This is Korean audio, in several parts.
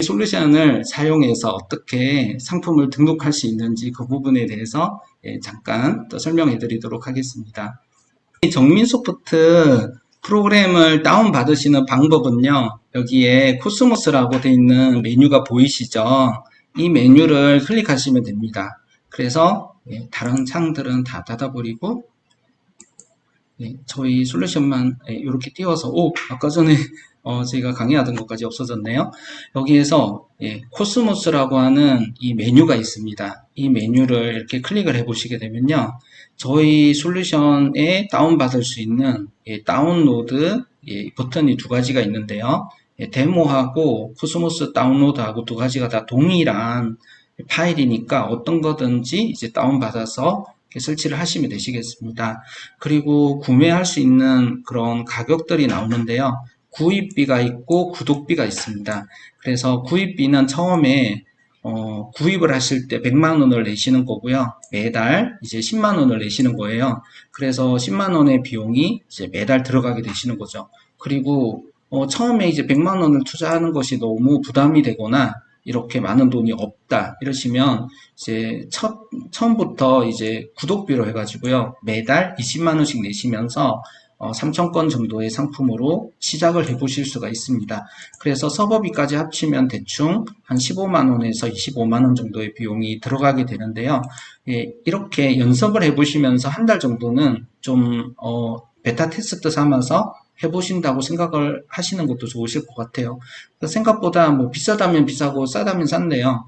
솔루션을 사용해서 어떻게 상품을 등록할 수 있는지 그 부분에 대해서 잠깐 또 설명해 드리도록 하겠습니다. 정민소프트 프로그램을 다운받으시는 방법은요, 여기에 코스모스라고 되어 있는 메뉴가 보이시죠? 이 메뉴를 클릭하시면 됩니다. 그래서 다른 창들은 다 닫아버리고 저희 솔루션만 이렇게 띄워서 아까 전에 저희가 강의하던 것까지 없어졌네요. 여기에서 코스모스라고 하는 이 메뉴가 있습니다. 이 메뉴를 이렇게 클릭을 해 보시게 되면요, 저희 솔루션에 다운받을 수 있는 다운로드 버튼이 두 가지가 있는데요, 데모하고 코스모스 다운로드하고 두 가지가 다 동일한 파일이니까 어떤 거든지 이제 다운받아서 설치를 하시면 되시겠습니다. 그리고 구매할 수 있는 그런 가격들이 나오는데요, 구입비가 있고 구독비가 있습니다. 그래서 구입비는 처음에 구입을 하실 때 100만 원을 내시는 거고요, 매달 이제 10만 원을 내시는 거예요. 그래서 10만 원의 비용이 이제 매달 들어가게 되시는 거죠. 그리고 처음에 이제 100만 원을 투자하는 것이 너무 부담이 되거나 이렇게 많은 돈이 없다 이러시면 이제 처음부터 이제 구독비로 해가지고요, 매달 20만 원씩 내시면서 3,000건 정도의 상품으로 시작을 해 보실 수가 있습니다. 그래서 서버비까지 합치면 대충 한 15만 원에서 25만 원 정도의 비용이 들어가게 되는데요, 이렇게 연습을 해 보시면서 한 달 정도는 좀 베타 테스트 삼아서 해보신다고 생각을 하시는 것도 좋으실 것 같아요. 생각보다 뭐 비싸다면 비싸고 싸다면 싼데요,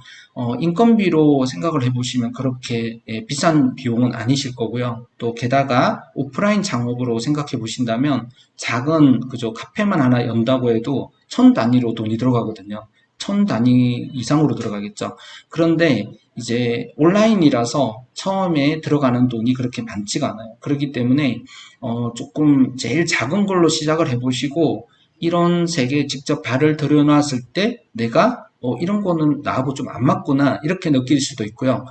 인건비로 생각을 해보시면 그렇게 비싼 비용은 아니실 거고요. 또 게다가 오프라인 창업으로 생각해 보신다면 작은 그저 카페만 하나 연다고 해도 1000 단위로 돈이 들어가거든요. 1000 단위 이상으로 들어가겠죠. 그런데 이제 온라인이라서 처음에 들어가는 돈이 그렇게 많지가 않아요. 그렇기 때문에 조금 제일 작은 걸로 시작을 해보시고, 이런 세계에 직접 발을 들여놨을 때 내가 이런 거는 나하고 좀 안 맞구나 이렇게 느낄 수도 있고요.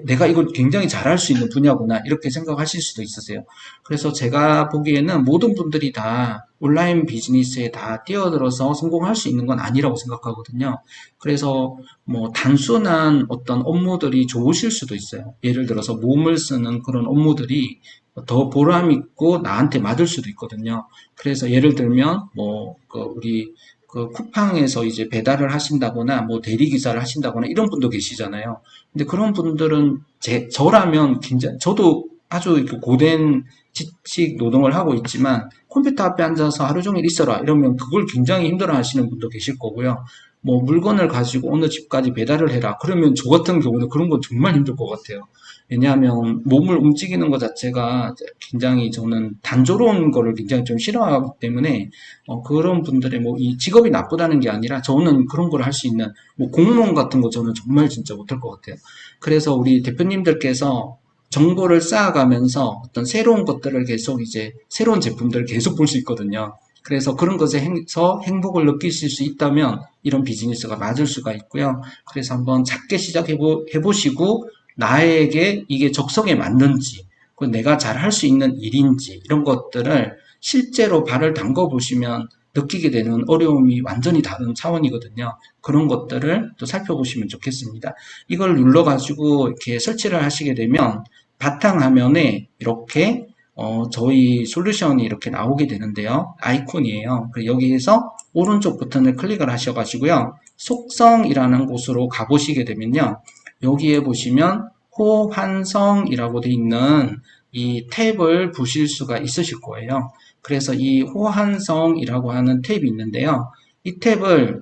내가 이걸 굉장히 잘할 수 있는 분야구나 이렇게 생각하실 수도 있으세요. 그래서 제가 보기에는 모든 분들이 다 온라인 비즈니스에 다 뛰어들어서 성공할 수 있는 건 아니라고 생각하거든요. 그래서 뭐 단순한 어떤 업무들이 좋으실 수도 있어요. 예를 들어서 몸을 쓰는 그런 업무들이 더 보람 있고 나한테 맞을 수도 있거든요. 그래서 예를 들면 뭐 우리 그 쿠팡에서 이제 배달을 하신다거나 뭐 대리기사를 하신다거나 이런 분도 계시잖아요. 근데 그런 분들은 저라면 굉장히, 저도 아주 이렇게 고된 지식 노동을 하고 있지만 컴퓨터 앞에 앉아서 하루 종일 있어라 이러면 그걸 굉장히 힘들어 하시는 분도 계실 거고요. 뭐 물건을 가지고 어느 집까지 배달을 해라 그러면 저 같은 경우는 그런 건 정말 힘들 것 같아요. 왜냐하면 몸을 움직이는 것 자체가 굉장히, 저는 단조로운 거를 굉장히 좀 싫어하기 때문에 그런 분들의 뭐 이 직업이 나쁘다는 게 아니라 저는 그런 걸 할 수 있는 뭐 공무원 같은 거 저는 정말 진짜 못할 것 같아요. 그래서 우리 대표님들께서 정보를 쌓아가면서 어떤 새로운 것들을 계속 이제 새로운 제품들을 계속 볼 수 있거든요. 그래서 그런 것에서 행복을 느끼실 수 있다면 이런 비즈니스가 맞을 수가 있고요. 그래서 한번 작게 해보시고 나에게 이게 적성에 맞는지, 내가 잘 할 수 있는 일인지 이런 것들을 실제로 발을 담궈 보시면 느끼게 되는 어려움이 완전히 다른 차원이거든요. 그런 것들을 또 살펴보시면 좋겠습니다. 이걸 눌러가지고 이렇게 설치를 하시게 되면 바탕화면에 이렇게 저희 솔루션이 이렇게 나오게 되는데요. 아이콘이에요. 여기에서 오른쪽 버튼을 클릭을 하셔가지고요, 속성이라는 곳으로 가보시게 되면요, 여기에 보시면 호환성이라고 되어 있는 이 탭을 보실 수가 있으실 거예요. 그래서 이 호환성이라고 하는 탭이 있는데요, 이 탭을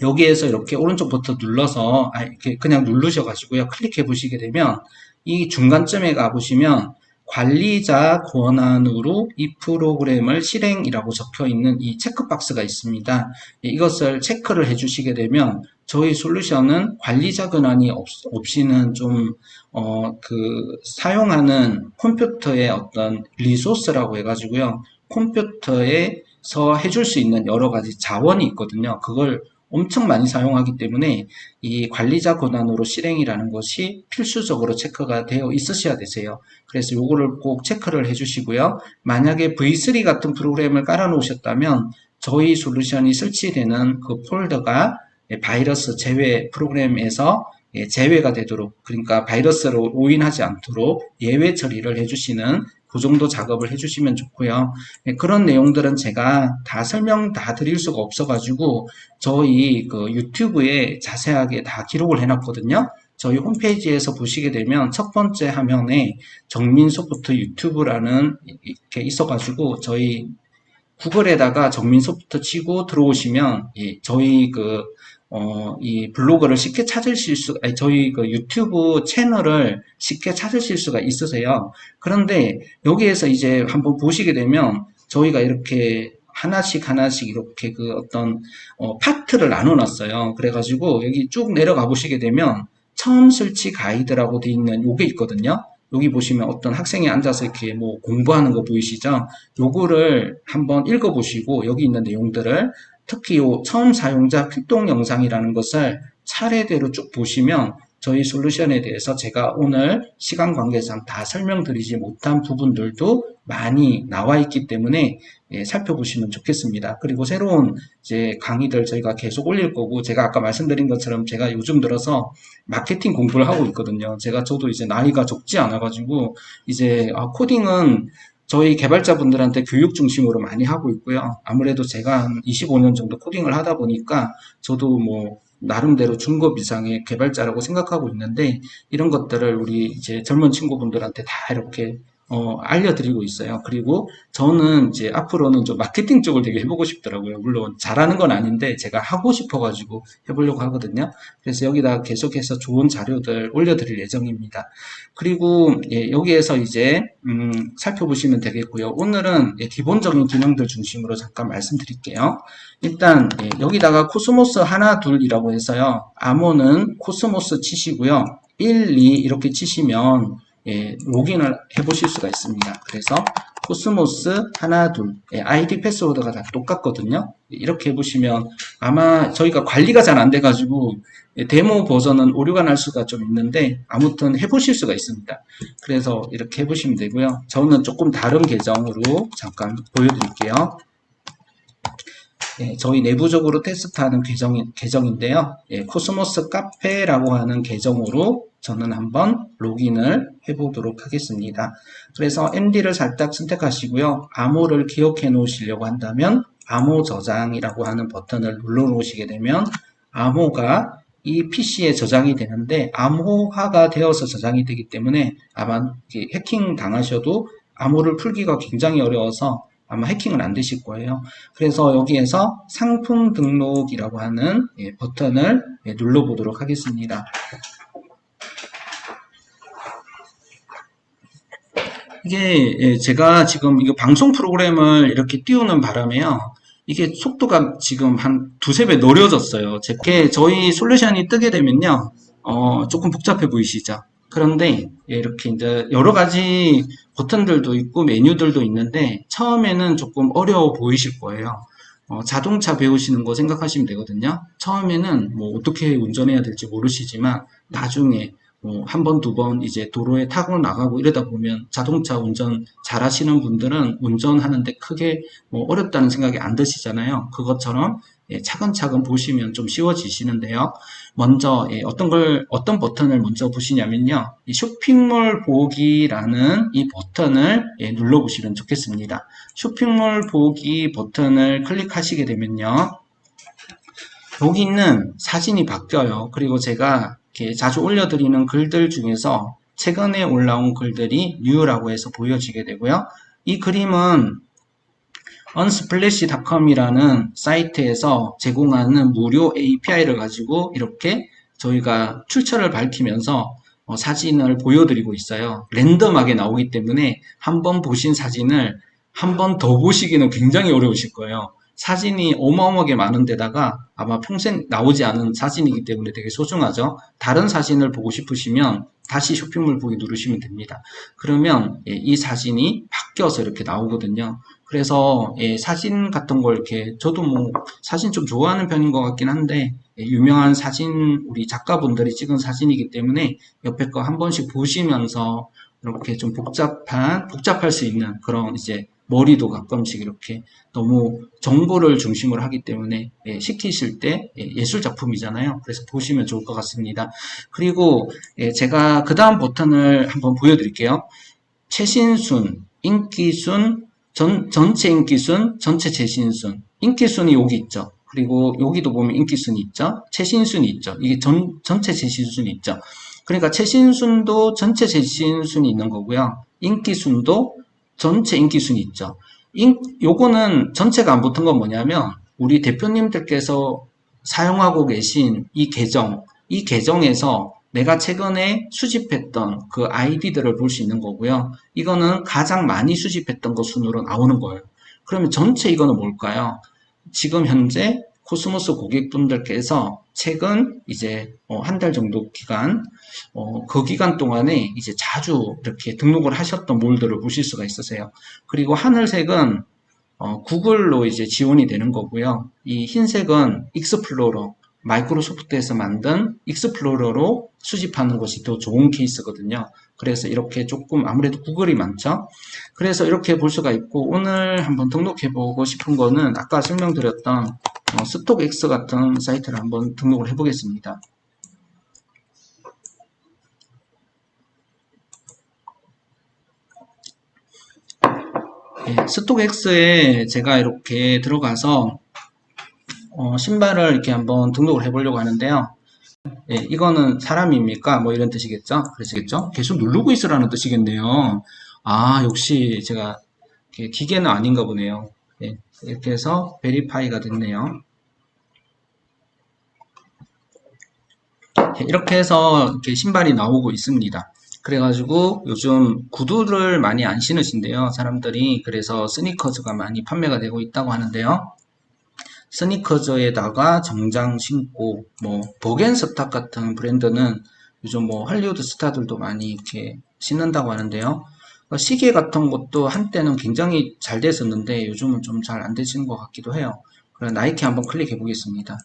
여기에서 이렇게 오른쪽 버튼 눌러서 이렇게 그냥 누르셔가지고요, 클릭해 보시게 되면 이 중간쯤에 가보시면 관리자 권한으로 이 프로그램을 실행이라고 적혀 있는 이 체크박스가 있습니다. 이것을 체크를 해주시게 되면 저희 솔루션은 관리자 권한이 없이는 좀 사용하는 컴퓨터의 어떤 리소스라고 해가지고요, 컴퓨터에서 해줄 수 있는 여러 가지 자원이 있거든요. 그걸 엄청 많이 사용하기 때문에 이 관리자 권한으로 실행이라는 것이 필수적으로 체크가 되어 있으셔야 되세요. 그래서 요거를 꼭 체크를 해주시고요. 만약에 V3 같은 프로그램을 깔아 놓으셨다면 저희 솔루션이 설치되는 그 폴더가 바이러스 제외 프로그램에서 제외가 되도록, 그러니까 바이러스로 오인하지 않도록 예외 처리를 해주시는 그 정도 작업을 해주시면 좋고요. 그런 내용들은 제가 다 설명 다 드릴 수가 없어가지고 저희 그 유튜브에 자세하게 다 기록을 해놨거든요. 저희 홈페이지에서 보시게 되면 첫 번째 화면에 정민소프트 유튜브라는 이렇게 있어가지고 저희 구글에다가 정민소프트 치고 들어오시면 저희 이 블로그를 쉽게 찾으실 아니, 저희 그 유튜브 채널을 쉽게 찾으실 수가 있으세요. 그런데 여기에서 이제 한번 보시게 되면 저희가 이렇게 하나씩 이렇게 그 어떤 파트를 나눠 놨어요. 그래가지고 여기 쭉 내려가 보시게 되면 처음 설치 가이드라고 되어 있는 요게 있거든요. 여기 보시면 어떤 학생이 앉아서 이렇게 뭐 공부하는 거 보이시죠? 요거를 한번 읽어보시고 여기 있는 내용들을 특히 요 처음 사용자 필동 영상이라는 것을 차례대로 쭉 보시면 저희 솔루션에 대해서 제가 오늘 시간 관계상 다 설명드리지 못한 부분들도 많이 나와 있기 때문에 살펴보시면 좋겠습니다. 그리고 새로운 이제 강의들 저희가 계속 올릴 거고, 제가 아까 말씀드린 것처럼 제가 요즘 들어서 마케팅 공부를 하고 있거든요. 저도 이제 나이가 적지 않아가지고 이제 코딩은 저희 개발자분들한테 교육 중심으로 많이 하고 있고요. 아무래도 제가 한 25년 정도 코딩을 하다 보니까 저도 뭐 나름대로 중급 이상의 개발자라고 생각하고 있는데, 이런 것들을 우리 이제 젊은 친구분들한테 다 이렇게 알려드리고 있어요. 그리고 저는 이제 앞으로는 좀 마케팅 쪽을 되게 해보고 싶더라고요. 물론 잘하는 건 아닌데 제가 하고 싶어가지고 해보려고 하거든요. 그래서 여기다 계속해서 좋은 자료들 올려드릴 예정입니다. 그리고 여기에서 이제 살펴보시면 되겠고요. 오늘은 기본적인 기능들 중심으로 잠깐 말씀드릴게요. 일단 여기다가 코스모스 하나 둘이라고 해서요. 암호는 코스모스 치시고요. 1, 2 이렇게 치시면 로그인을 해보실 수가 있습니다. 그래서 코스모스 하나 둘 아이디 패스워드가 다 똑같거든요. 이렇게 해보시면 아마 저희가 관리가 잘 안 돼가지고 데모 버전은 오류가 날 수가 좀 있는데 아무튼 해보실 수가 있습니다. 그래서 이렇게 해보시면 되고요. 저는 조금 다른 계정으로 잠깐 보여드릴게요. 저희 내부적으로 테스트하는 계정인데요. 코스모스 카페라고 하는 계정으로 저는 한번 로그인을 해보도록 하겠습니다. 그래서 MD를 살짝 선택하시고요. 암호를 기억해 놓으시려고 한다면 암호 저장이라고 하는 버튼을 눌러 놓으시게 되면 암호가 이 PC에 저장이 되는데 암호화가 되어서 저장이 되기 때문에 아마 해킹 당하셔도 암호를 풀기가 굉장히 어려워서 아마 해킹은 안 되실 거예요. 그래서 여기에서 상품 등록이라고 하는 버튼을 눌러보도록 하겠습니다. 이게 제가 지금 이거 방송 프로그램을 이렇게 띄우는 바람에요. 이게 속도가 지금 한 두세 배 느려졌어요. 저희 솔루션이 뜨게 되면요. 조금 복잡해 보이시죠? 그런데 이렇게 이제 여러 가지 버튼들도 있고 메뉴들도 있는데 처음에는 조금 어려워 보이실 거예요. 자동차 배우시는 거 생각하시면 되거든요. 처음에는 뭐 어떻게 운전해야 될지 모르시지만 나중에 한 번, 두 번 이제 도로에 타고 나가고 이러다 보면 자동차 운전 잘 하시는 분들은 운전하는데 크게 어렵다는 생각이 안 드시잖아요. 그것처럼 차근차근 보시면 좀 쉬워지시는데요. 먼저 어떤 버튼을 먼저 보시냐면요. 이 쇼핑몰 보기라는 이 버튼을 눌러보시면 좋겠습니다. 쇼핑몰 보기 버튼을 클릭하시게 되면요. 여기 있는 사진이 바뀌어요. 그리고 제가 이렇게 자주 올려드리는 글들 중에서 최근에 올라온 글들이 뉴라고 해서 보여지게 되고요. 이 그림은 unsplash.com이라는 사이트에서 제공하는 무료 API를 가지고 이렇게 저희가 출처를 밝히면서 사진을 보여드리고 있어요. 랜덤하게 나오기 때문에 한번 보신 사진을 한 번 더 보시기는 굉장히 어려우실 거예요. 사진이 어마어마하게 많은 데다가 아마 평생 나오지 않은 사진이기 때문에 되게 소중하죠. 다른 사진을 보고 싶으시면 다시 쇼핑몰 보기 누르시면 됩니다. 그러면 이 사진이 바뀌어서 이렇게 나오거든요. 그래서 예, 사진 같은 걸 이렇게 저도 뭐 사진 좀 좋아하는 편인 것 같긴 한데 예, 유명한 사진 우리 작가분들이 찍은 사진이기 때문에 옆에 거 한 번씩 보시면서 이렇게 좀 복잡할 수 있는 그런 이제 머리도 가끔씩 이렇게 너무 정보를 중심으로 하기 때문에 예, 시키실 때 예, 예술 작품이잖아요. 그래서 보시면 좋을 것 같습니다. 그리고 예, 제가 그 다음 버튼을 한번 보여드릴게요. 최신순, 인기순, 전체 인기순, 전체 최신순. 인기순이 여기 있죠. 그리고 여기도 보면 인기순이 있죠. 최신순이 있죠. 이게 전체 최신순이 있죠. 그러니까 최신순도 전체 최신순이 있는 거고요. 인기순도 전체 인기순이 있죠. 요거는 전체가 안 붙은 건 뭐냐면 우리 대표님들께서 사용하고 계신 이 계정에서 내가 최근에 수집했던 그 아이디들을 볼 수 있는 거고요. 이거는 가장 많이 수집했던 것 순으로 나오는 거예요. 그러면 전체 이거는 뭘까요? 지금 현재 코스모스 고객분들께서 최근 이제 한 달 정도 기간, 그 기간 동안에 이제 자주 이렇게 등록을 하셨던 몰들을 보실 수가 있으세요. 그리고 하늘색은 구글로 이제 지원이 되는 거고요. 이 흰색은 익스플로러, 마이크로소프트에서 만든 익스플로러로 수집하는 것이 더 좋은 케이스거든요. 그래서 이렇게 조금 아무래도 구글이 많죠. 그래서 이렇게 볼 수가 있고 오늘 한번 등록해보고 싶은 거는 아까 설명드렸던 스톡X 같은 사이트를 한번 등록을 해보겠습니다. 예, 스톡X에 제가 이렇게 들어가서 신발을 이렇게 한번 등록을 해보려고 하는데요. 예, 이거는 사람입니까? 뭐 이런 뜻이겠죠? 그러시겠죠? 계속 누르고 있으라는 뜻이겠네요. 아, 역시 제가 기계는 아닌가 보네요. 예, 이렇게 해서 베리파이가 됐네요. 예, 이렇게 해서 이렇게 신발이 나오고 있습니다. 그래가지고 요즘 구두를 많이 안 신으신대요. 사람들이. 그래서 스니커즈가 많이 판매가 되고 있다고 하는데요. 스니커즈에다가 정장 신고 뭐 버겐스탁 같은 브랜드는 요즘 뭐 할리우드 스타들도 많이 이렇게 신는다고 하는데요. 시계 같은 것도 한때는 굉장히 잘 됐었는데 요즘은 좀 잘 안 되시는 것 같기도 해요. 그럼 나이키 한번 클릭해 보겠습니다.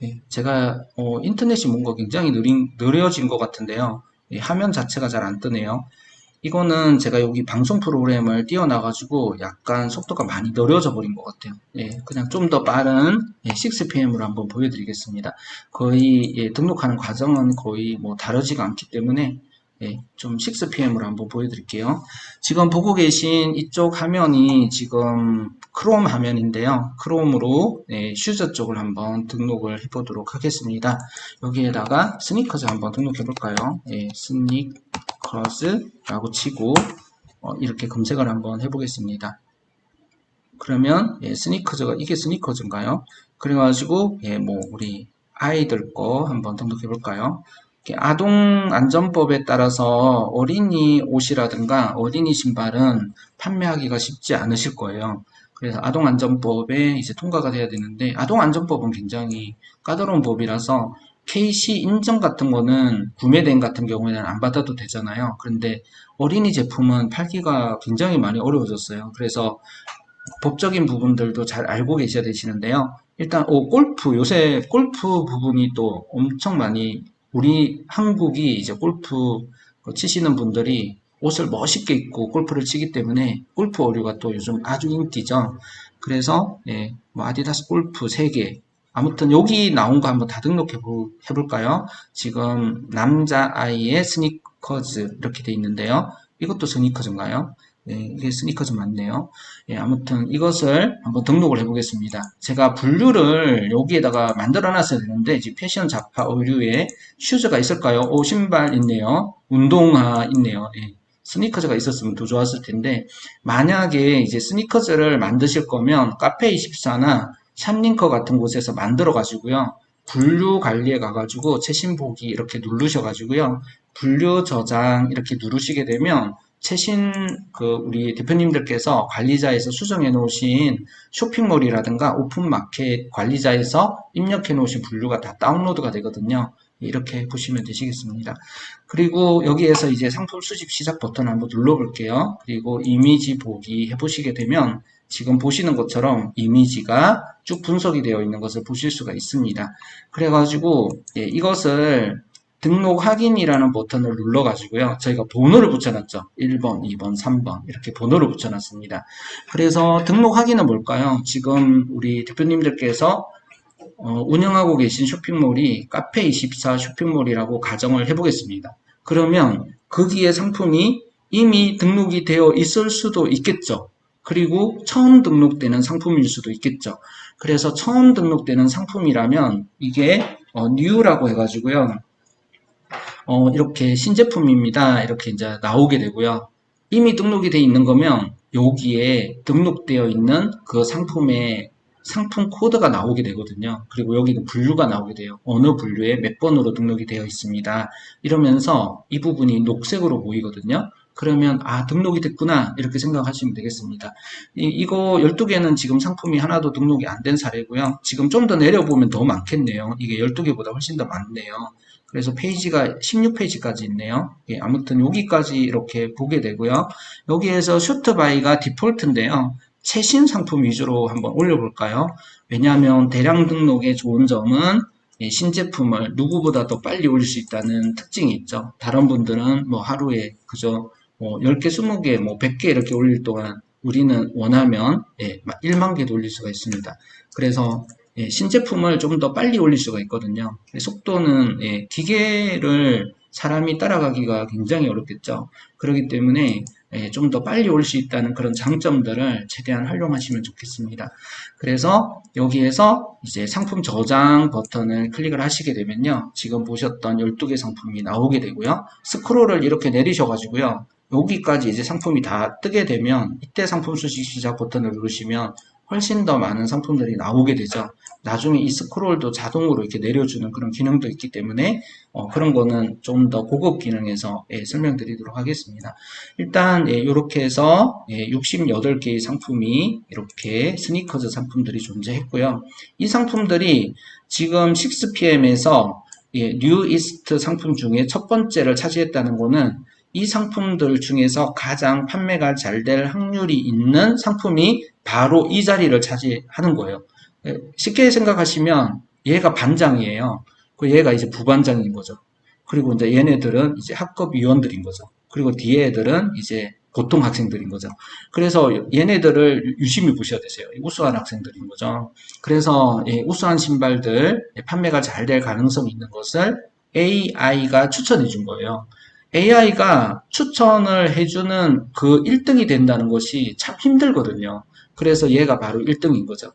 네, 제가 인터넷이 뭔가 굉장히 느려진 것 같은데요. 화면 자체가 잘 안 뜨네요. 이거는 제가 여기 방송 프로그램을 띄워놔가지고 약간 속도가 많이 느려져 버린 것 같아요. 예, 그냥 좀 더 빠른 6pm으로 한번 보여드리겠습니다. 거의 등록하는 과정은 거의 뭐 다르지가 않기 때문에 좀 6pm으로 한번 보여드릴게요. 지금 보고 계신 이쪽 화면이 지금 크롬 화면인데요. 크롬으로 슈저 쪽을 한번 등록을 해보도록 하겠습니다. 여기에다가 스니커즈 한번 등록해 볼까요? 스니커즈라고 치고 이렇게 검색을 한번 해보겠습니다. 그러면 스니커즈가 이게 스니커즈인가요? 그래가지고 뭐 우리 아이들 거 한번 등록해 볼까요? 아동안전법에 따라서 어린이 옷이라든가 어린이 신발은 판매하기가 쉽지 않으실 거예요. 그래서 아동안전법에 이제 통과가 돼야 되는데 아동안전법은 굉장히 까다로운 법이라서 KC 인증 같은 거는 구매된 같은 경우에는 안 받아도 되잖아요. 그런데 어린이 제품은 팔기가 굉장히 많이 어려워졌어요. 그래서 법적인 부분들도 잘 알고 계셔야 되시는데요. 일단 골프 요새 골프 부분이 또 엄청 많이 우리 한국이 이제 골프 치시는 분들이 옷을 멋있게 입고 골프를 치기 때문에 골프 어류가 또 요즘 아주 인기죠. 그래서 뭐 아디다스 골프 3개 아무튼 여기 나온 거 한번 다 등록해 볼까요? 지금 남자아이의 스니커즈 이렇게 돼 있는데요. 이것도 스니커즈인가요? 네, 이게 스니커즈 맞네요. 아무튼 이것을 한번 등록을 해보겠습니다. 제가 분류를 여기에다가 만들어 놨어야 되는데 이제 패션 잡화 의류에 슈즈가 있을까요? 신발 있네요. 운동화 있네요. 스니커즈가 있었으면 더 좋았을 텐데 만약에 이제 스니커즈를 만드실 거면 카페24나 샵링커 같은 곳에서 만들어 가지고요. 분류 관리에 가가지고 최신 보기 이렇게 누르셔 가지고요. 분류 저장 이렇게 누르시게 되면 최신 우리 대표님들께서 관리자에서 수정해 놓으신 쇼핑몰이라든가 오픈마켓 관리자에서 입력해 놓으신 분류가 다 다운로드가 되거든요. 이렇게 보시면 되시겠습니다. 그리고 여기에서 이제 상품 수집 시작 버튼 한번 눌러볼게요. 그리고 이미지 보기 해보시게 되면 지금 보시는 것처럼 이미지가 쭉 분석이 되어 있는 것을 보실 수가 있습니다. 그래가지고 이것을 등록 확인이라는 버튼을 눌러가지고요. 저희가 번호를 붙여놨죠. 1번, 2번, 3번 이렇게 번호를 붙여놨습니다. 그래서 등록 확인은 뭘까요? 지금 우리 대표님들께서 운영하고 계신 쇼핑몰이 카페24 쇼핑몰이라고 가정을 해보겠습니다. 그러면 거기에 상품이 이미 등록이 되어 있을 수도 있겠죠. 그리고 처음 등록되는 상품일 수도 있겠죠. 그래서 처음 등록되는 상품이라면 이게 new라고 해가지고요. 이렇게 신제품입니다. 이렇게 이제 나오게 되고요. 이미 등록이 되어 있는 거면 여기에 등록되어 있는 그 상품의 상품 코드가 나오게 되거든요. 그리고 여기는 분류가 나오게 돼요. 어느 분류에 몇 번으로 등록이 되어 있습니다. 이러면서 이 부분이 녹색으로 보이거든요. 그러면 등록이 됐구나 이렇게 생각하시면 되겠습니다. 이거 12개는 지금 상품이 하나도 등록이 안 된 사례고요. 지금 좀 더 내려보면 더 많겠네요. 이게 12개보다 훨씬 더 많네요. 그래서 페이지가 16페이지까지 있네요. 아무튼 여기까지 이렇게 보게 되고요. 여기에서 쇼트바이가 디폴트인데요. 최신 상품 위주로 한번 올려볼까요? 왜냐하면 대량 등록의 좋은 점은 신제품을 누구보다 더 빨리 올릴 수 있다는 특징이 있죠. 다른 분들은 뭐 하루에 그저 10개, 20개, 100개 이렇게 올릴 동안 우리는 원하면 1만 개도 올릴 수가 있습니다. 그래서 신제품을 좀 더 빨리 올릴 수가 있거든요. 속도는 기계를 사람이 따라가기가 굉장히 어렵겠죠. 그렇기 때문에 좀 더 빨리 올 수 있다는 그런 장점들을 최대한 활용하시면 좋겠습니다. 그래서 여기에서 이제 상품 저장 버튼을 클릭을 하시게 되면요. 지금 보셨던 12개 상품이 나오게 되고요. 스크롤을 이렇게 내리셔가지고요. 여기까지 이제 상품이 다 뜨게 되면 이때 상품 수집 시작 버튼을 누르시면 훨씬 더 많은 상품들이 나오게 되죠. 나중에 이 스크롤도 자동으로 이렇게 내려주는 그런 기능도 있기 때문에 그런 거는 좀 더 고급 기능에서 설명드리도록 하겠습니다. 일단 이렇게 해서 68개의 상품이 이렇게 스니커즈 상품들이 존재했고요. 이 상품들이 지금 6PM에서 뉴 이스트 상품 중에 첫 번째를 차지했다는 거는 이 상품들 중에서 가장 판매가 잘 될 확률이 있는 상품이 바로 이 자리를 차지하는 거예요. 쉽게 생각하시면 얘가 반장이에요. 얘가 이제 부반장인 거죠. 그리고 이제 얘네들은 이제 학급 위원들인 거죠. 그리고 뒤에 애들은 이제 보통 학생들인 거죠. 그래서 얘네들을 유심히 보셔야 되세요. 우수한 학생들인 거죠. 그래서 우수한 신발들 판매가 잘 될 가능성이 있는 것을 AI가 추천해 준 거예요. AI가 추천을 해주는 그 1등이 된다는 것이 참 힘들거든요. 그래서 얘가 바로 1등인 거죠.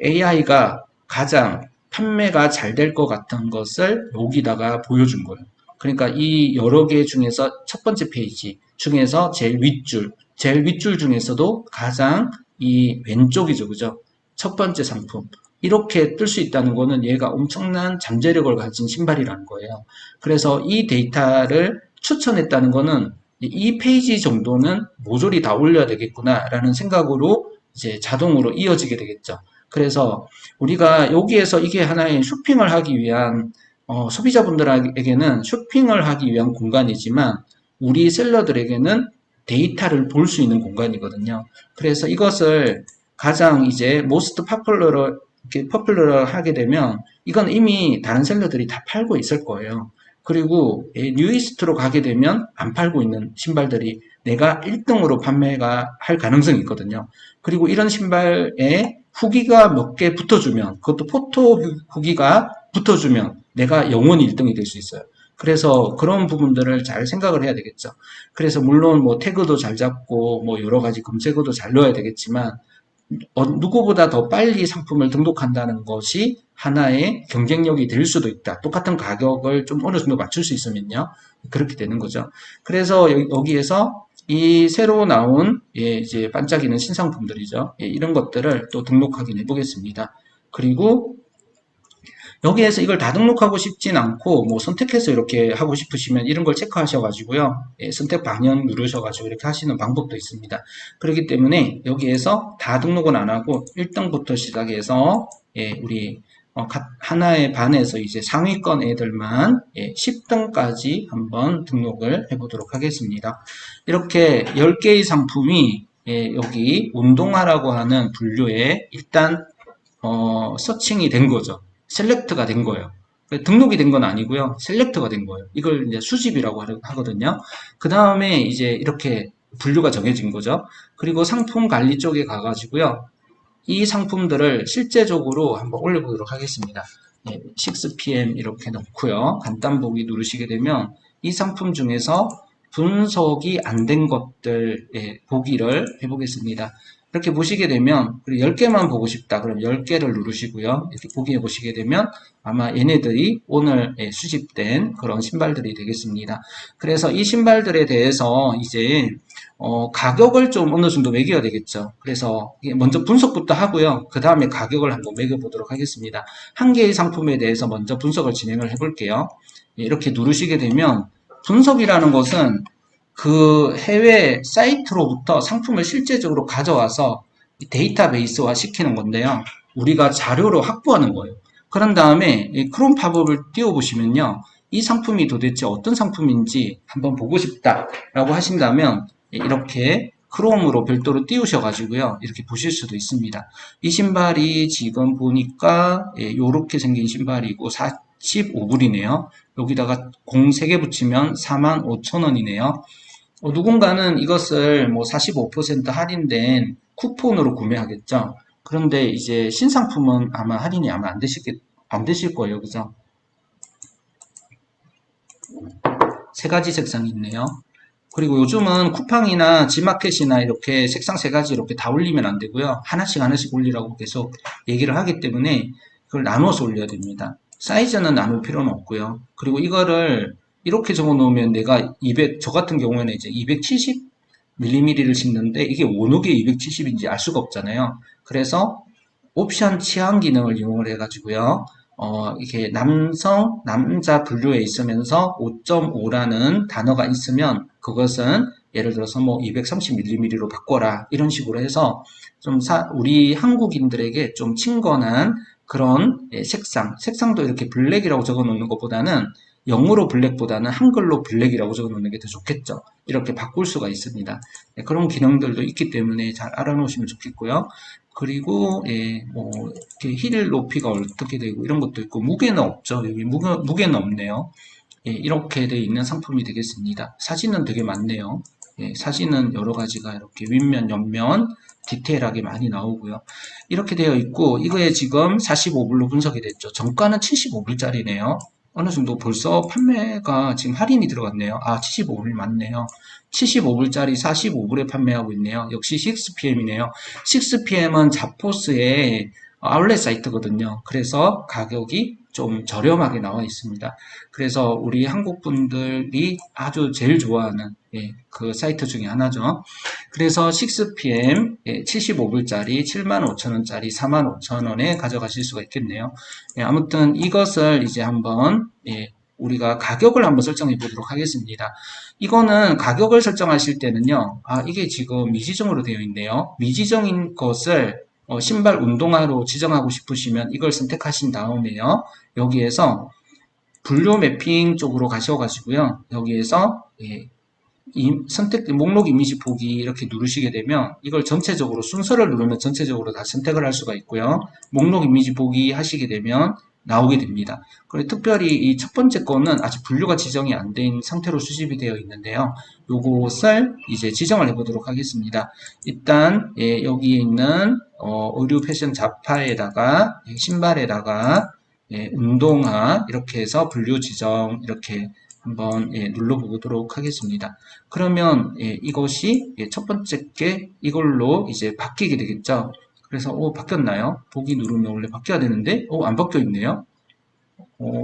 AI가 가장 판매가 잘 될 것 같은 것을 여기다가 보여준 거예요. 그러니까 이 여러 개 중에서 첫 번째 페이지 중에서 제일 윗줄 중에서도 가장 이 왼쪽이죠. 그죠? 첫 번째 상품. 이렇게 뜰 수 있다는 거는 얘가 엄청난 잠재력을 가진 신발이라는 거예요. 그래서 이 데이터를 추천했다는 거는 이 페이지 정도는 모조리 다 올려야 되겠구나라는 생각으로 이제 자동으로 이어지게 되겠죠. 그래서 우리가 여기에서 이게 하나의 쇼핑을 하기 위한 소비자분들에게는 쇼핑을 하기 위한 공간이지만 우리 셀러들에게는 데이터를 볼 수 있는 공간이거든요. 그래서 이것을 가장 이제 most popular 하게 되면 이건 이미 다른 셀러들이 다 팔고 있을 거예요. 그리고 뉴이스트로 가게 되면 안 팔고 있는 신발들이 내가 1등으로 판매가 할 가능성이 있거든요. 그리고 이런 신발에 후기가 몇 개 붙어주면, 그것도 포토 후기가 붙어주면 내가 영원히 1등이 될 수 있어요. 그래서 그런 부분들을 잘 생각을 해야 되겠죠. 그래서 물론 뭐 태그도 잘 잡고 뭐 여러 가지 검색어도 잘 넣어야 되겠지만 누구보다 더 빨리 상품을 등록한다는 것이 하나의 경쟁력이 될 수도 있다. 똑같은 가격을 좀 어느 정도 맞출 수 있으면요. 그렇게 되는 거죠. 그래서 여기에서 이 새로 나온 이제 반짝이는 신상품들이죠. 이런 것들을 또 등록 확인해 보겠습니다. 그리고 여기에서 이걸 다 등록하고 싶진 않고 뭐 선택해서 이렇게 하고 싶으시면 이런 걸 체크하셔가지고요. 예, 선택 방향 누르셔가지고 이렇게 하시는 방법도 있습니다. 그렇기 때문에 여기에서 다 등록은 안 하고 1등부터 시작해서 예, 우리 하나에 반해서 이제 상위권 애들만 10등까지 한번 등록을 해보도록 하겠습니다. 이렇게 10개의 상품이 여기 운동화라고 하는 분류에 일단 서칭이 된 거죠. 셀렉트가 된 거예요. 등록이 된 건 아니고요. 셀렉트가 된 거예요. 이걸 이제 수집이라고 하거든요. 그 다음에 이제 이렇게 분류가 정해진 거죠. 그리고 상품 관리 쪽에 가가지고요. 이 상품들을 실제적으로 한번 올려보도록 하겠습니다. 6pm 이렇게 넣고요. 간단 보기 누르시게 되면 이 상품 중에서 분석이 안 된 것들 보기를 해보겠습니다. 이렇게 보시게 되면 10개만 보고 싶다. 그럼 10개를 누르시고요. 이렇게 보기해 보시게 되면 아마 얘네들이 오늘 수집된 그런 신발들이 되겠습니다. 그래서 이 신발들에 대해서 이제 가격을 좀 어느 정도 매겨야 되겠죠. 그래서 먼저 분석부터 하고요. 그 다음에 가격을 한번 매겨보도록 하겠습니다. 한 개의 상품에 대해서 먼저 분석을 진행을 해볼게요. 이렇게 누르시게 되면 분석이라는 것은 그 해외 사이트로부터 상품을 실제적으로 가져와서 데이터베이스화 시키는 건데요. 우리가 자료로 확보하는 거예요. 그런 다음에 크롬 팝업을 띄워보시면요. 이 상품이 도대체 어떤 상품인지 한번 보고 싶다라고 하신다면 이렇게 크롬으로 별도로 띄우셔가지고요. 이렇게 보실 수도 있습니다. 이 신발이 지금 보니까 이렇게 생긴 신발이고 45불이네요. 여기다가 03개 붙이면 45,000원이네요. 누군가는 이것을 뭐 45% 할인된 쿠폰으로 구매하겠죠. 그런데 이제 신상품은 아마 할인이 아마 안 되실 거예요. 그죠? 세 가지 색상이 있네요. 그리고 요즘은 쿠팡이나 지마켓이나 이렇게 색상 세 가지 이렇게 다 올리면 안 되고요. 하나씩 올리라고 계속 얘기를 하기 때문에 그걸 나눠서 올려야 됩니다. 사이즈는 나눌 필요는 없고요. 그리고 이거를 이렇게 적어 놓으면 내가 저 같은 경우에는 이제 270mm를 신는데 이게 어느 게 270인지 알 수가 없잖아요. 그래서 옵션 치환 기능을 이용을 해가지고요. 이게 남자 분류에 있으면서 5.5라는 단어가 있으면 그것은 예를 들어서 뭐 230mm로 바꿔라 이런 식으로 해서 좀 우리 한국인들에게 좀 친근한 그런 색상도 이렇게 블랙이라고 적어 놓는 것보다는 영어로 블랙보다는 한글로 블랙이라고 적어 놓는 게 더 좋겠죠. 이렇게 바꿀 수가 있습니다. 그런 기능들도 있기 때문에 잘 알아놓으시면 좋겠고요. 그리고 뭐 이렇게 힐 높이가 어떻게 되고 이런 것도 있고 무게는 없죠. 여기 무게는 없네요. 이렇게 되어 있는 상품이 되겠습니다. 사진은 되게 많네요. 사진은 여러 가지가 이렇게 윗면, 옆면 디테일하게 많이 나오고요. 이렇게 되어 있고 이거에 지금 45불로 분석이 됐죠. 정가는 75불짜리네요. 어느 정도 벌써 판매가 지금 할인이 들어갔네요. 아, 75불 맞네요. 75불짜리 45불에 판매하고 있네요. 역시 6PM이네요. 6PM은 자포스의 아울렛 사이트거든요. 그래서 가격이 좀 저렴하게 나와 있습니다. 그래서 우리 한국 분들이 아주 제일 좋아하는 그 사이트 중에 하나죠. 그래서 6PM 75불짜리 75,000원짜리 45,000원에 가져가실 수가 있겠네요. 아무튼 이것을 이제 한번 우리가 가격을 한번 설정해 보도록 하겠습니다. 이거는 가격을 설정하실 때는요. 이게 지금 미지정으로 되어 있네요. 미지정인 것을 신발 운동화로 지정하고 싶으시면 이걸 선택하신 다음에요. 여기에서 분류 매핑 쪽으로 가셔가지고요. 여기에서 선택 목록 이미지 보기 이렇게 누르시게 되면 이걸 전체적으로 순서를 누르면 전체적으로 다 선택을 할 수가 있고요. 목록 이미지 보기 하시게 되면 나오게 됩니다. 그리고 특별히 이 첫 번째 거는 아직 분류가 지정이 안 된 상태로 수집이 되어 있는데요. 요것을 이제 지정을 해보도록 하겠습니다. 일단 여기에 있는 의류 패션 잡화에다가 신발에다가 운동화 이렇게 해서 분류 지정 이렇게 한번 눌러보도록 하겠습니다. 그러면 이것이 첫 번째 게 이걸로 이제 바뀌게 되겠죠. 그래서 바뀌었나요? 보기 누르면 원래 바뀌어야 되는데 안 바뀌어 있네요.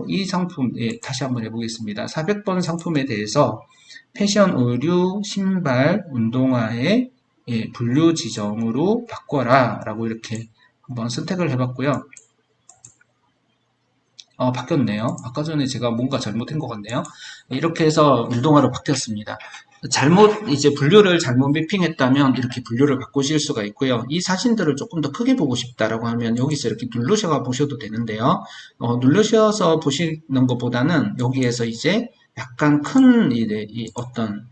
이 상품 다시 한번 해보겠습니다. 400번 상품에 대해서 패션, 의류, 신발, 운동화의 분류 지정으로 바꿔라 라고 이렇게 한번 선택을 해봤고요. 바뀌었네요. 아까 전에 제가 뭔가 잘못한 것 같네요. 이렇게 해서 일동화로 바뀌었습니다. 잘못, 이제 분류를 잘못 매핑했다면 이렇게 분류를 바꾸실 수가 있고요. 이 사진들을 조금 더 크게 보고 싶다라고 하면 여기서 이렇게 누르셔가 보셔도 되는데요. 누르셔서 보시는 것보다는 여기에서 이제 약간 큰, 이제, 이 어떤,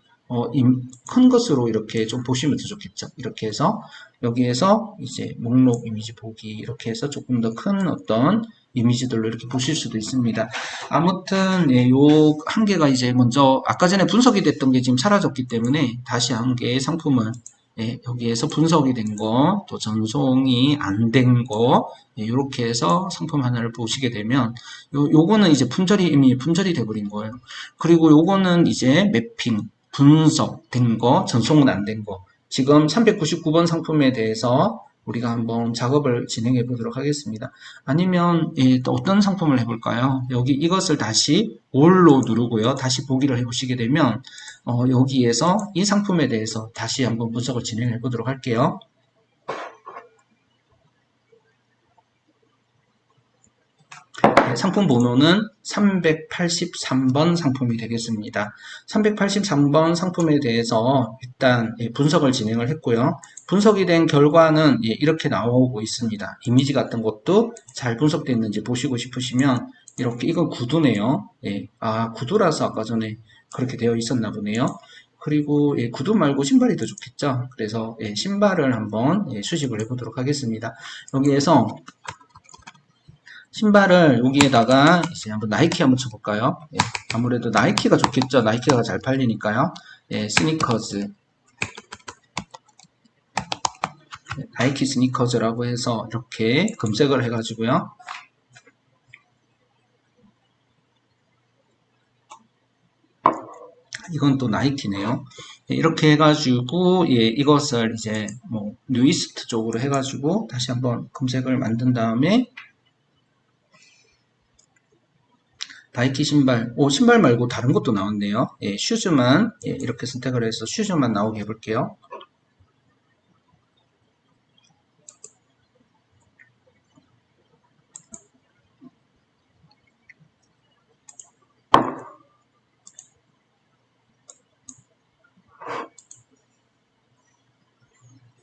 큰 것으로 이렇게 좀 보시면 더 좋겠죠. 이렇게 해서 여기에서 이제 목록 이미지 보기 이렇게 해서 조금 더 큰 어떤 이미지들로 이렇게 보실 수도 있습니다. 아무튼 예, 요 한 개가 이제 먼저 아까 전에 분석이 됐던 게 지금 사라졌기 때문에 다시 한 개의 상품을 예, 여기에서 분석이 된 거, 또 전송이 안 된 거, 예, 이렇게 해서 상품 하나를 보시게 되면, 요거는 이제 이미 품절이 돼버린 거예요. 그리고 요거는 이제 매핑, 분석된 거, 전송은 안 된 거. 지금 399번 상품에 대해서 우리가 한번 작업을 진행해 보도록 하겠습니다. 아니면 또 어떤 상품을 해볼까요? 여기 이것을 다시 올로 누르고요. 다시 보기를 해보시게 되면 여기에서 이 상품에 대해서 다시 한번 분석을 진행해 보도록 할게요. 상품 번호는 383번 상품이 되겠습니다. 383번 상품에 대해서 일단 분석을 진행을 했고요. 분석이 된 결과는 이렇게 나오고 있습니다. 이미지 같은 것도 잘 분석되어 있는지 보시고 싶으시면 이렇게 이건 구두네요. 구두라서 아까 전에 그렇게 되어 있었나 보네요. 그리고 구두 말고 신발이 더 좋겠죠. 그래서 신발을 한번 수집을 해보도록 하겠습니다. 여기에서 신발을 여기에다가 이제 한번 나이키 한번 쳐볼까요? 아무래도 나이키가 좋겠죠. 나이키가 잘 팔리니까요. 스니커즈. 나이키 스니커즈라고 해서 이렇게 검색을 해가지고요. 이건 또 나이키네요. 이렇게 해가지고 이것을 이제 뭐 뉴이스트 쪽으로 해가지고 다시 한번 검색을 만든 다음에 나이키 신발, 신발 말고 다른 것도 나왔네요. 슈즈만 이렇게 선택을 해서 슈즈만 나오게 해볼게요.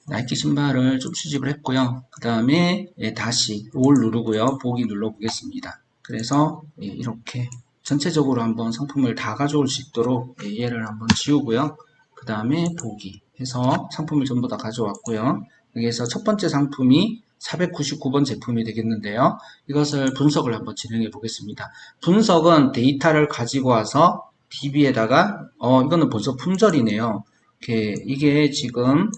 나이키 신발을 좀 수집을 했고요. 그 다음에 다시 올 누르고요. 보기 눌러 보겠습니다. 그래서 이렇게 전체적으로 한번 상품을 다 가져올 수 있도록 얘를 한번 지우고요. 그 다음에 보기 해서 상품을 전부 다 가져왔고요. 여기에서 첫 번째 상품이 499번 제품이 되겠는데요. 이것을 분석을 한번 진행해 보겠습니다. 분석은 데이터를 가지고 와서 DB에다가 이거는 벌써 품절이네요. 이게 지금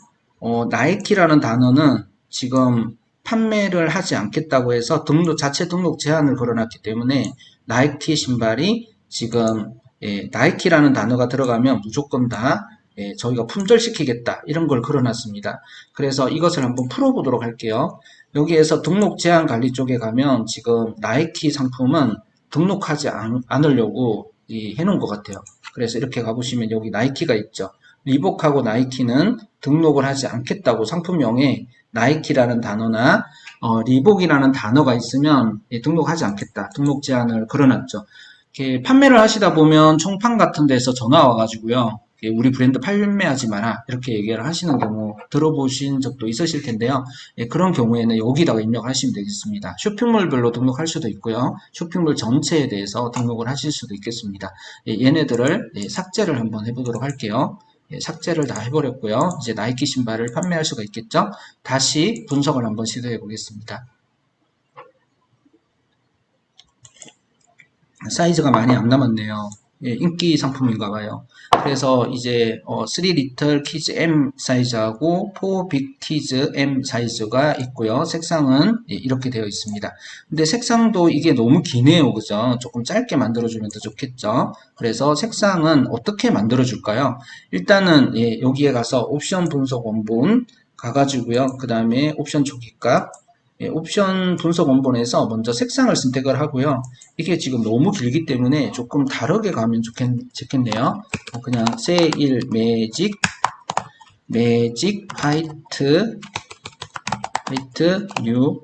나이키라는 단어는 지금 판매를 하지 않겠다고 해서 자체 등록 제한을 걸어놨기 때문에 나이키 신발이 지금 나이키라는 단어가 들어가면 무조건 다 저희가 품절시키겠다 이런 걸 걸어놨습니다. 그래서 이것을 한번 풀어보도록 할게요. 여기에서 등록 제한 관리 쪽에 가면 지금 나이키 상품은 등록하지 않으려고 해놓은 것 같아요. 그래서 이렇게 가보시면 여기 나이키가 있죠. 리복하고 나이키는 등록을 하지 않겠다고 상품명에 나이키라는 단어나 리복이라는 단어가 있으면 등록하지 않겠다. 등록 제한을 걸어놨죠. 이렇게 판매를 하시다 보면 총판 같은 데서 전화 와가지고요. 우리 브랜드 판매하지 마라 이렇게 얘기를 하시는 경우 들어보신 적도 있으실 텐데요. 그런 경우에는 여기다가 입력하시면 되겠습니다. 쇼핑몰별로 등록할 수도 있고요. 쇼핑몰 전체에 대해서 등록을 하실 수도 있겠습니다. 얘네들을 삭제를 한번 해보도록 할게요. 삭제를 다 해버렸고요. 이제 나이키 신발을 판매할 수가 있겠죠? 다시 분석을 한번 시도해 보겠습니다. 사이즈가 많이 안 남았네요. 인기 상품인가 봐요. 그래서 이제 3 리틀 키즈 M 사이즈하고 4 빅 키즈 M 사이즈가 있고요. 색상은 이렇게 되어 있습니다. 근데 색상도 이게 너무 기네요. 그죠? 조금 짧게 만들어주면 더 좋겠죠? 그래서 색상은 어떻게 만들어줄까요? 일단은 여기에 가서 옵션 분석 원본 가가지고요. 그 다음에 옵션 초기값 옵션 분석 원본에서 먼저 색상을 선택을 하고요. 이게 지금 너무 길기 때문에 조금 다르게 가면 좋겠네요. 그냥 세일 매직 화이트 뉴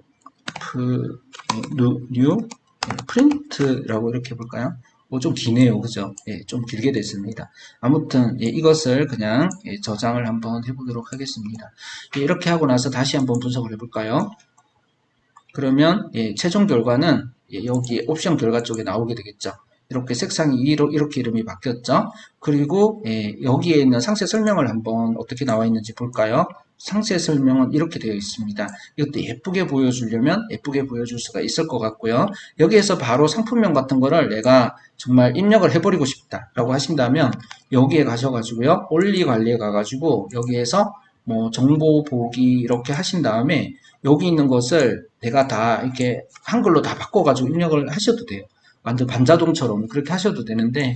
프린트라고 이렇게 해볼까요? 좀 기네요. 그죠? 좀 길게 됐습니다. 아무튼, 이것을 그냥 저장을 한번 해보도록 하겠습니다. 이렇게 하고 나서 다시 한번 분석을 해볼까요? 그러면, 최종 결과는 여기 옵션 결과 쪽에 나오게 되겠죠. 이렇게 색상이 이렇게 이름이 바뀌었죠. 그리고 여기에 있는 상세 설명을 한번 어떻게 나와 있는지 볼까요? 상세 설명은 이렇게 되어 있습니다. 이것도 예쁘게 보여주려면 예쁘게 보여줄 수가 있을 것 같고요. 여기에서 바로 상품명 같은 거를 내가 정말 입력을 해버리고 싶다라고 하신다면 여기에 가셔가지고요. 올리 관리에 가가지고 여기에서 뭐 정보 보기 이렇게 하신 다음에 여기 있는 것을 내가 다 이렇게 한글로 다 바꿔가지고 입력을 하셔도 돼요. 완전 반자동처럼 그렇게 하셔도 되는데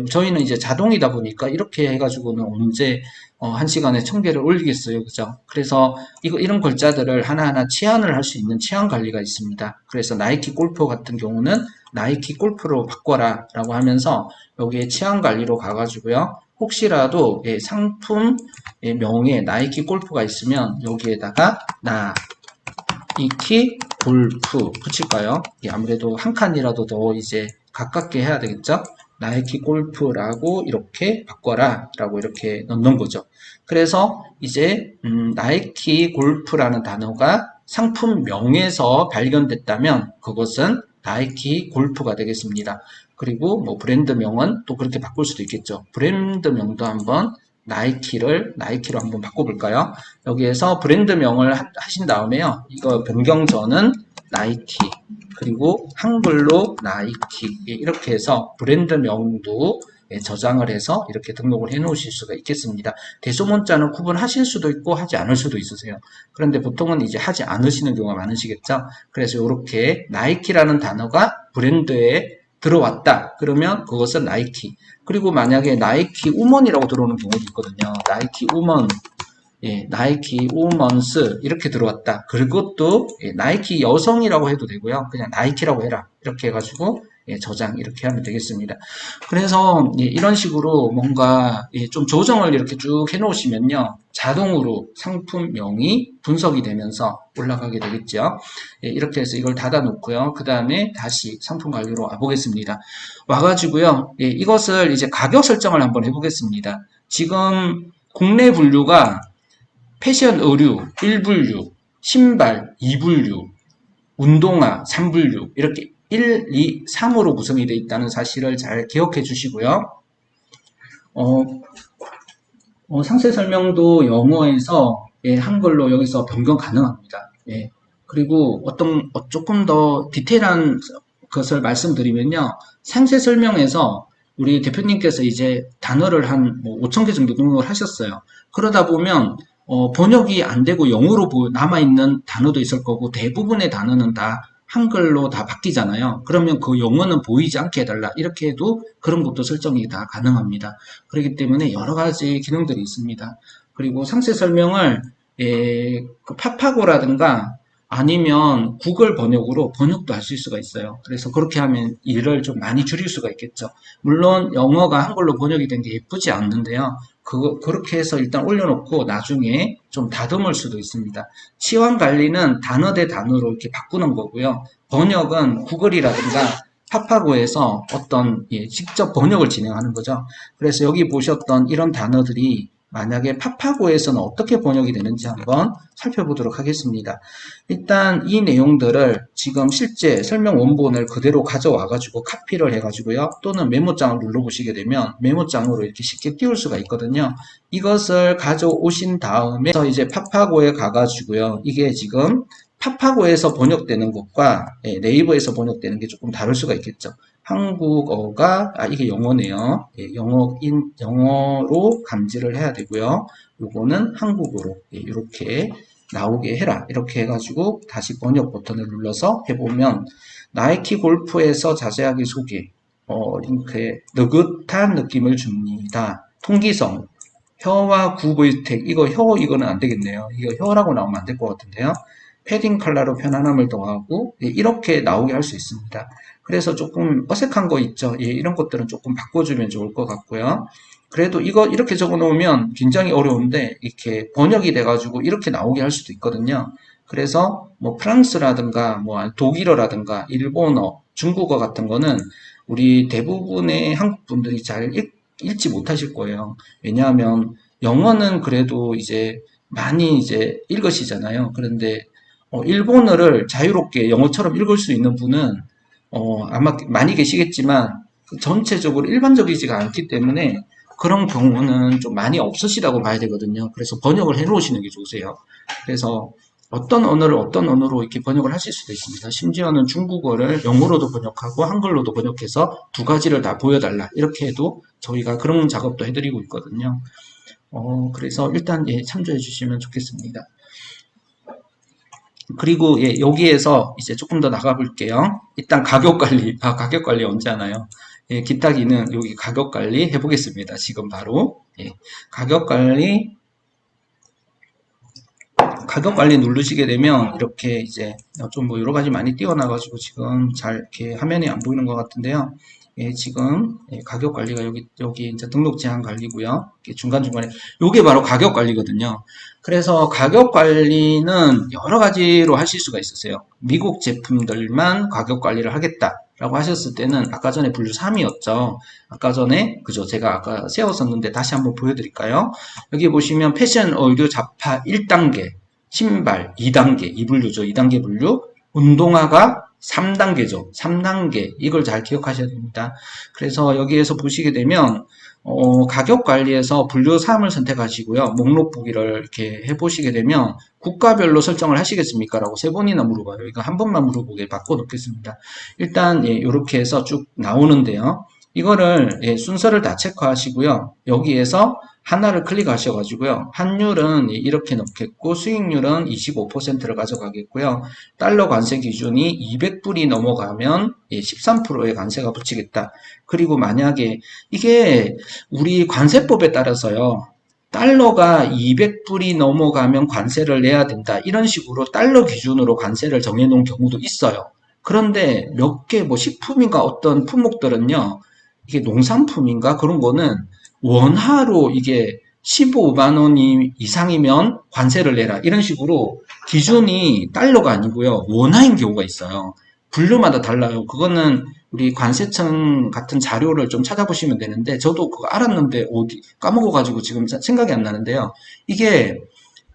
저희는 이제 자동이다 보니까 이렇게 해가지고는 언제 1시간에 1000개를 올리겠어요. 그죠? 그래서 이런 글자들을 하나하나 치환을 할 수 있는 치환 관리가 있습니다. 그래서 나이키 골프 같은 경우는 나이키 골프로 바꿔라 라고 하면서 여기에 치환 관리로 가가지고요. 혹시라도 상품 명에 나이키 골프가 있으면 여기에다가 나이키 골프 붙일까요? 아무래도 한 칸이라도 더 이제 가깝게 해야 되겠죠? 나이키 골프라고 이렇게 바꿔라 라고 이렇게 넣는 거죠. 그래서 이제 나이키 골프라는 단어가 상품명에서 발견됐다면 그것은 나이키 골프가 되겠습니다. 그리고 뭐 브랜드명은 또 그렇게 바꿀 수도 있겠죠. 브랜드명도 한번 나이키로 한번 바꿔볼까요? 여기에서 브랜드명을 하신 다음에요. 이거 변경 전은 나이키 그리고 한글로 나이키 이렇게 해서 브랜드명도 저장을 해서 이렇게 등록을 해 놓으실 수가 있겠습니다. 대소문자는 구분하실 수도 있고 하지 않을 수도 있으세요. 그런데 보통은 이제 하지 않으시는 경우가 많으시겠죠. 그래서 이렇게 나이키라는 단어가 브랜드에 들어왔다. 그러면 그것은 나이키. 그리고 만약에 나이키 우먼이라고 들어오는 경우도 있거든요. 나이키 우먼, 나이키 우먼스 이렇게 들어왔다. 그것도 나이키 여성이라고 해도 되고요. 그냥 나이키라고 해라. 이렇게 해가지고 저장 이렇게 하면 되겠습니다. 그래서 이런 식으로 뭔가 좀 조정을 이렇게 쭉 해놓으시면요. 자동으로 상품명이 분석이 되면서 올라가게 되겠죠. 이렇게 해서 이걸 닫아 놓고요. 그 다음에 다시 상품 관리로 와보겠습니다. 와가지고요. 이것을 이제 가격 설정을 한번 해보겠습니다. 지금 국내 분류가 패션 의류 1분류, 신발 2분류, 운동화 3분류 이렇게 1, 2, 3으로 구성이 되어 있다는 사실을 잘 기억해 주시고요. 상세 설명도 영어에서 한글로 여기서 변경 가능합니다. 그리고 조금 더 디테일한 것을 말씀드리면요. 상세 설명에서 우리 대표님께서 이제 단어를 한 5,000개 정도 등록을 하셨어요. 그러다 보면 번역이 안 되고 영어로 남아있는 단어도 있을 거고 대부분의 단어는 다 한글로 다 바뀌잖아요. 그러면 그 영어는 보이지 않게 해달라. 이렇게 해도 그런 것도 설정이 다 가능합니다. 그렇기 때문에 여러 가지 기능들이 있습니다. 그리고 상세 설명을 그 파파고라든가 아니면 구글 번역으로 번역도 하실 수가 있어요. 그래서 그렇게 하면 일을 좀 많이 줄일 수가 있겠죠. 물론 영어가 한글로 번역이 된 게 예쁘지 않는데요. 그렇게 해서 일단 올려놓고 나중에 좀 다듬을 수도 있습니다. 치환 관리는 단어 대 단어로 이렇게 바꾸는 거고요. 번역은 구글이라든가 파파고에서 어떤 직접 번역을 진행하는 거죠. 그래서 여기 보셨던 이런 단어들이 만약에 파파고에서는 어떻게 번역이 되는지 한번 살펴보도록 하겠습니다. 일단 이 내용들을 지금 실제 설명 원본을 그대로 가져와 가지고 카피를 해 가지고요. 또는 메모장을 눌러 보시게 되면 메모장으로 이렇게 쉽게 띄울 수가 있거든요. 이것을 가져오신 다음에 이제 파파고에 가 가지고요. 이게 지금 파파고에서 번역되는 것과 네이버에서 번역되는 게 조금 다를 수가 있겠죠. 한국어가 이게 영어네요. 영어로 감지를 해야 되고요. 요거는 한국어로 이렇게 나오게 해라. 이렇게 해가지고 다시 번역 버튼을 눌러서 해보면 나이키 골프에서 자세하게 소개 링크에 느긋한 느낌을 줍니다. 통기성 혀와 구보이텍 이거는 안 되겠네요. 이거 혀라고 나오면 안 될 것 같은데요. 패딩 컬러로 편안함을 더하고 이렇게 나오게 할 수 있습니다. 그래서 조금 어색한 거 있죠. 이런 것들은 조금 바꿔주면 좋을 것 같고요. 그래도 이거 이렇게 적어 놓으면 굉장히 어려운데 이렇게 번역이 돼가지고 이렇게 나오게 할 수도 있거든요. 그래서 뭐 프랑스라든가 뭐 독일어라든가 일본어, 중국어 같은 거는 우리 대부분의 한국 분들이 잘 읽지 못하실 거예요. 왜냐하면 영어는 그래도 이제 많이 이제 읽으시잖아요. 그런데 일본어를 자유롭게 영어처럼 읽을 수 있는 분은 아마 많이 계시겠지만 전체적으로 일반적이지가 않기 때문에 그런 경우는 좀 많이 없으시다고 봐야 되거든요. 그래서 번역을 해 놓으시는 게 좋으세요. 그래서 어떤 언어를 어떤 언어로 이렇게 번역을 하실 수도 있습니다. 심지어는 중국어를 영어로도 번역하고 한글로도 번역해서 두 가지를 다 보여달라. 이렇게 해도 저희가 그런 작업도 해드리고 있거든요. 그래서 일단 예, 참조해 주시면 좋겠습니다. 그리고 예, 여기에서 이제 조금 더 나가 볼게요. 일단 가격 관리. 가격 관리 언제 하나요? 예, 기타 기능 여기 가격 관리 해보겠습니다. 지금 바로. 예, 가격 관리 누르시게 되면 이렇게 이제 좀 뭐 여러 가지 많이 띄워놔가지고 지금 잘 이렇게 화면이 안 보이는 것 같은데요. 예, 지금 예, 가격 관리가 여기 이제 등록 제한 관리고요. 중간중간에 요게 바로 가격 관리거든요. 그래서 가격 관리는 여러 가지로 하실 수가 있으세요. 미국 제품들만 가격 관리를 하겠다라고 하셨을 때는 아까 전에 분류 3이었죠. 아까 전에 그죠? 제가 아까 세웠었는데 다시 한번 보여드릴까요? 여기 보시면 패션, 의류, 잡화 1단계, 신발 2단계, 2분류죠. 2단계 분류, 운동화가 3단계죠. 3단계. 이걸 잘 기억하셔야 됩니다. 그래서 여기에서 보시게 되면 가격 관리에서 분류 3을 선택하시고요. 목록 보기를 이렇게 해보시게 되면 국가별로 설정을 하시겠습니까? 라고 세 번이나 물어봐요. 이거 한 번만 물어보게 바꿔놓겠습니다. 일단 예, 이렇게 해서 쭉 나오는데요. 이거를 예, 순서를 다 체크하시고요. 여기에서 하나를 클릭하셔가지고요. 환율은 이렇게 넣겠고 수익률은 25%를 가져가겠고요. 달러 관세 기준이 200불이 넘어가면 13%의 관세가 붙이겠다. 그리고 만약에 이게 우리 관세법에 따라서요. 달러가 200불이 넘어가면 관세를 내야 된다. 이런 식으로 달러 기준으로 관세를 정해놓은 경우도 있어요. 그런데 몇 개 뭐 식품인가 어떤 품목들은요. 이게 농산품인가 그런 거는 원화로 이게 15만 원 이상이면 관세를 내라. 이런 식으로 기준이 달러가 아니고요. 원화인 경우가 있어요. 분류마다 달라요. 그거는 우리 관세청 같은 자료를 좀 찾아보시면 되는데 저도 그거 알았는데 어디 까먹어가지고 지금 생각이 안 나는데요. 이게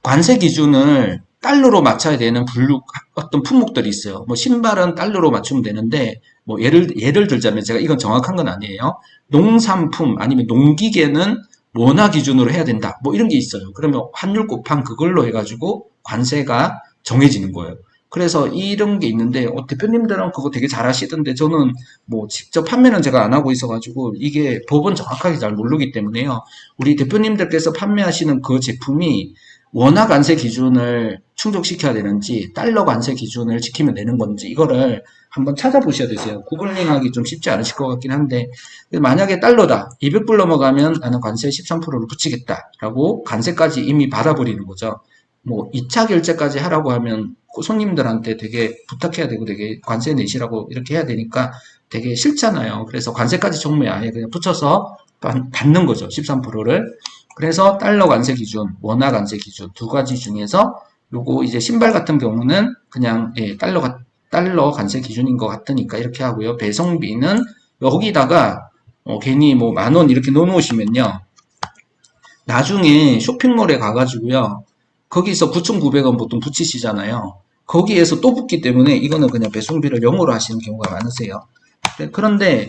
관세 기준을 달러로 맞춰야 되는 분류 어떤 품목들이 있어요. 뭐 신발은 달러로 맞추면 되는데 뭐 예를 들자면 제가 이건 정확한 건 아니에요. 농산품 아니면 농기계는 원화 기준으로 해야 된다. 뭐 이런 게 있어요. 그러면 환율 곱한 그걸로 해가지고 관세가 정해지는 거예요. 그래서 이런 게 있는데 대표님들은 그거 되게 잘 하시던데 저는 뭐 직접 판매는 제가 안 하고 있어가지고 이게 법은 정확하게 잘 모르기 때문에요. 우리 대표님들께서 판매하시는 그 제품이 원화 관세 기준을 충족시켜야 되는지 달러 관세 기준을 지키면 되는 건지 이거를 한번 찾아보셔야 되세요. 구글링하기 좀 쉽지 않으실 것 같긴 한데 만약에 달러다 200불 넘어가면 나는 관세 13%를 붙이겠다라고 관세까지 이미 받아버리는 거죠. 뭐 2차 결제까지 하라고 하면 손님들한테 되게 부탁해야 되고 되게 관세 내시라고 이렇게 해야 되니까 되게 싫잖아요. 그래서 관세까지 정부에 아예 그냥 붙여서 받는 거죠. 13%를. 그래서 달러 관세 기준, 원화 관세 기준 두 가지 중에서 요거 이제 신발 같은 경우는 그냥 예, 달러 관세 기준인 것 같으니까 이렇게 하고요. 배송비는 여기다가 괜히 뭐 10,000원 이렇게 넣어 놓으시면요. 나중에 쇼핑몰에 가가지고요. 거기서 9,900원 보통 붙이시잖아요. 거기에서 또 붙기 때문에 이거는 그냥 배송비를 0으로 하시는 경우가 많으세요. 그런데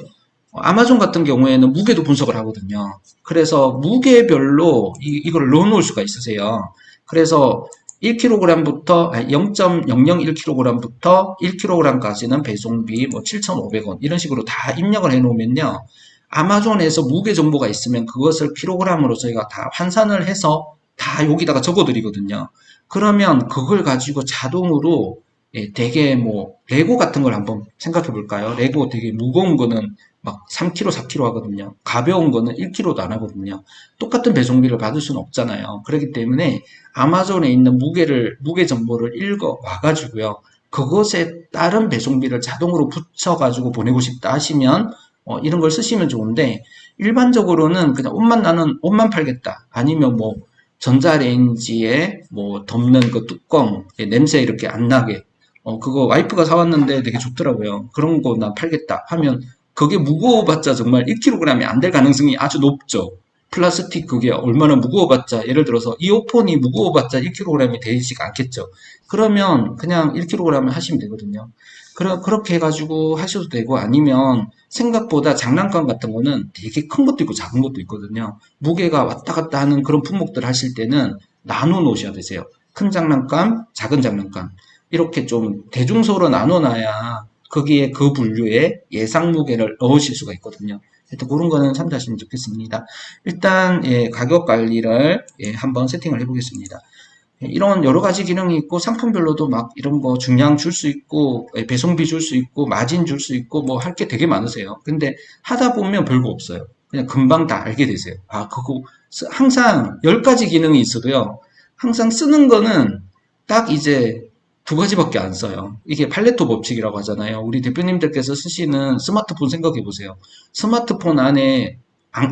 아마존 같은 경우에는 무게도 분석을 하거든요. 그래서 무게별로 이걸 넣어 놓을 수가 있으세요. 그래서 1kg부터 0.001kg부터 1kg까지는 배송비 뭐 7,500원 이런 식으로 다 입력을 해 놓으면요. 아마존에서 무게 정보가 있으면 그것을 킬로그램으로 저희가 다 환산을 해서 다 여기다가 적어 드리거든요. 그러면 그걸 가지고 자동으로 예, 되게 뭐 레고 같은 걸 한번 생각해 볼까요? 레고 되게 무거운 거는 막 3kg, 4kg 하거든요. 가벼운 거는 1kg도 안 하거든요. 똑같은 배송비를 받을 수는 없잖아요. 그렇기 때문에 아마존에 있는 무게 정보를 읽어 와가지고요. 그것에 따른 배송비를 자동으로 붙여가지고 보내고 싶다 하시면 이런 걸 쓰시면 좋은데 일반적으로는 그냥 나는 옷만 팔겠다. 아니면 뭐 전자레인지에 뭐 덮는 그 뚜껑, 냄새 이렇게 안 나게. 그거 와이프가 사왔는데 되게 좋더라고요. 그런 거 나 팔겠다 하면 그게 무거워봤자 정말 1kg이 안 될 가능성이 아주 높죠. 플라스틱 그게 얼마나 무거워봤자 예를 들어서 이어폰이 무거워봤자 1kg이 되지가 않겠죠. 그러면 그냥 1kg 하시면 되거든요. 그렇게 해가지고 하셔도 되고 아니면 생각보다 장난감 같은 거는 되게 큰 것도 있고 작은 것도 있거든요. 무게가 왔다 갔다 하는 그런 품목들 하실 때는 나눠 놓으셔야 되세요. 큰 장난감, 작은 장난감. 이렇게 좀 대중소로 나눠놔야 거기에 그 분류에 예상 무게를 넣으실 수가 있거든요. 하여튼 그런 거는 참조하시면 좋겠습니다. 일단 가격 관리를 한번 세팅을 해보겠습니다. 이런 여러 가지 기능이 있고 상품별로도 막 이런 거 중량 줄 수 있고 배송비 줄 수 있고 마진 줄 수 있고 뭐 할 게 되게 많으세요. 근데 하다 보면 별거 없어요. 그냥 금방 다 알게 되세요. 아, 그거 항상 10가지 기능이 있어도요. 항상 쓰는 거는 딱 이제 2가지밖에 안 써요. 이게 팔레토 법칙이라고 하잖아요. 우리 대표님들께서 쓰시는 스마트폰 생각해 보세요. 스마트폰 안에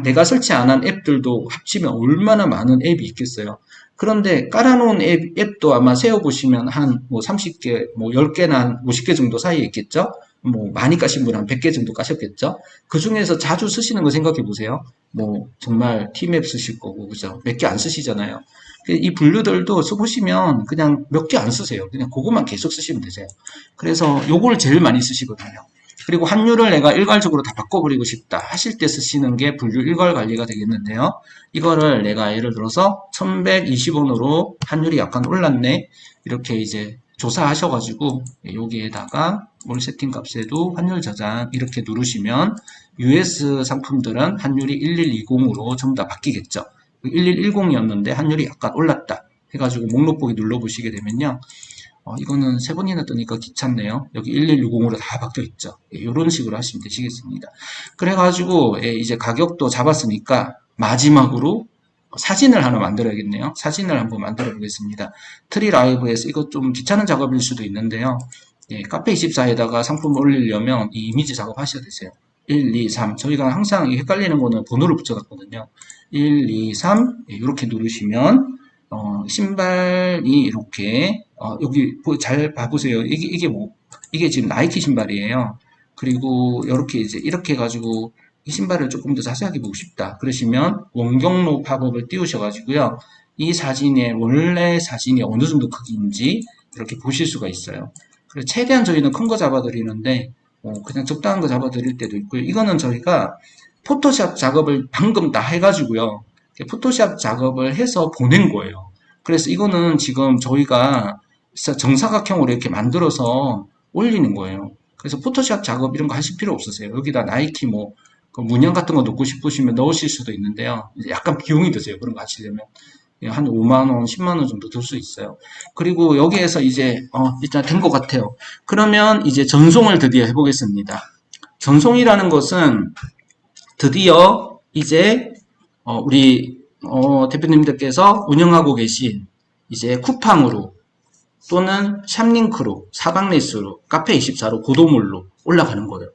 내가 설치 안 한 앱들도 합치면 얼마나 많은 앱이 있겠어요. 그런데 깔아놓은 앱도 아마 세어보시면 한 뭐 30개, 뭐 10개나 한 50개 정도 사이에 있겠죠? 뭐 많이 까신 분 한 100개 정도 까셨겠죠? 그 중에서 자주 쓰시는 거 생각해 보세요. 뭐 정말 티맵 쓰실 거고, 그죠? 몇 개 안 쓰시잖아요. 이 분류들도 써보시면 그냥 몇 개 안 쓰세요. 그냥 그것만 계속 쓰시면 되세요. 그래서 요걸 제일 많이 쓰시거든요. 그리고 환율을 내가 일괄적으로 다 바꿔버리고 싶다 하실 때 쓰시는 게 분류 일괄 관리가 되겠는데요. 이거를 내가 예를 들어서 1120원으로 환율이 약간 올랐네. 이렇게 이제 조사하셔가지고 여기에다가 올 세팅 값에도 환율 저장 이렇게 누르시면 US 상품들은 환율이 1120으로 전부 다 바뀌겠죠. 1110이었는데 환율이 약간 올랐다 해가지고 목록 보기 눌러보시게 되면요. 이거는 3번이나 뜨니까 귀찮네요. 여기 1160으로 다 바뀌어 있죠. 이런 식으로 하시면 되시겠습니다. 그래가지고 이제 가격도 잡았으니까 마지막으로 사진을 하나 만들어야겠네요. 사진을 한번 만들어 보겠습니다. 트리라이브에서 이거 좀 귀찮은 작업일 수도 있는데요. 카페24에다가 상품을 올리려면 이 이미지 작업 하셔야 되세요. 1, 2, 3. 저희가 항상 헷갈리는 거는 번호를 붙여놨거든요. 1, 2, 3. 이렇게 누르시면 신발이 이렇게 여기 잘 봐보세요. 이게 뭐 이게 지금 나이키 신발이에요. 그리고 이렇게 이제 이렇게 해가지고 이 신발을 조금 더 자세하게 보고 싶다. 그러시면 원경로 팝업을 띄우셔가지고요. 이 사진의 원래 사진이 어느 정도 크기인지 이렇게 보실 수가 있어요. 그래서 최대한 저희는 큰 거 잡아드리는데 그냥 적당한 거 잡아드릴 때도 있고요. 이거는 저희가 포토샵 작업을 방금 다 해가지고요. 포토샵 작업을 해서 보낸 거예요. 그래서 이거는 지금 저희가 정사각형으로 이렇게 만들어서 올리는 거예요. 그래서 포토샵 작업 이런 거 하실 필요 없으세요. 여기다 나이키 뭐 그 문양 같은 거 넣고 싶으시면 넣으실 수도 있는데요. 약간 비용이 드세요. 그런 거 하시려면. 한 5만 원, 10만 원 정도 들 수 있어요. 그리고 여기에서 이제 일단 된 것 같아요. 그러면 이제 전송을 드디어 해보겠습니다. 전송이라는 것은 드디어 이제 우리 대표님들께서 운영하고 계신 이제 쿠팡으로 또는 샵링크로 사방레스로 카페24로 고도몰로 올라가는 거예요.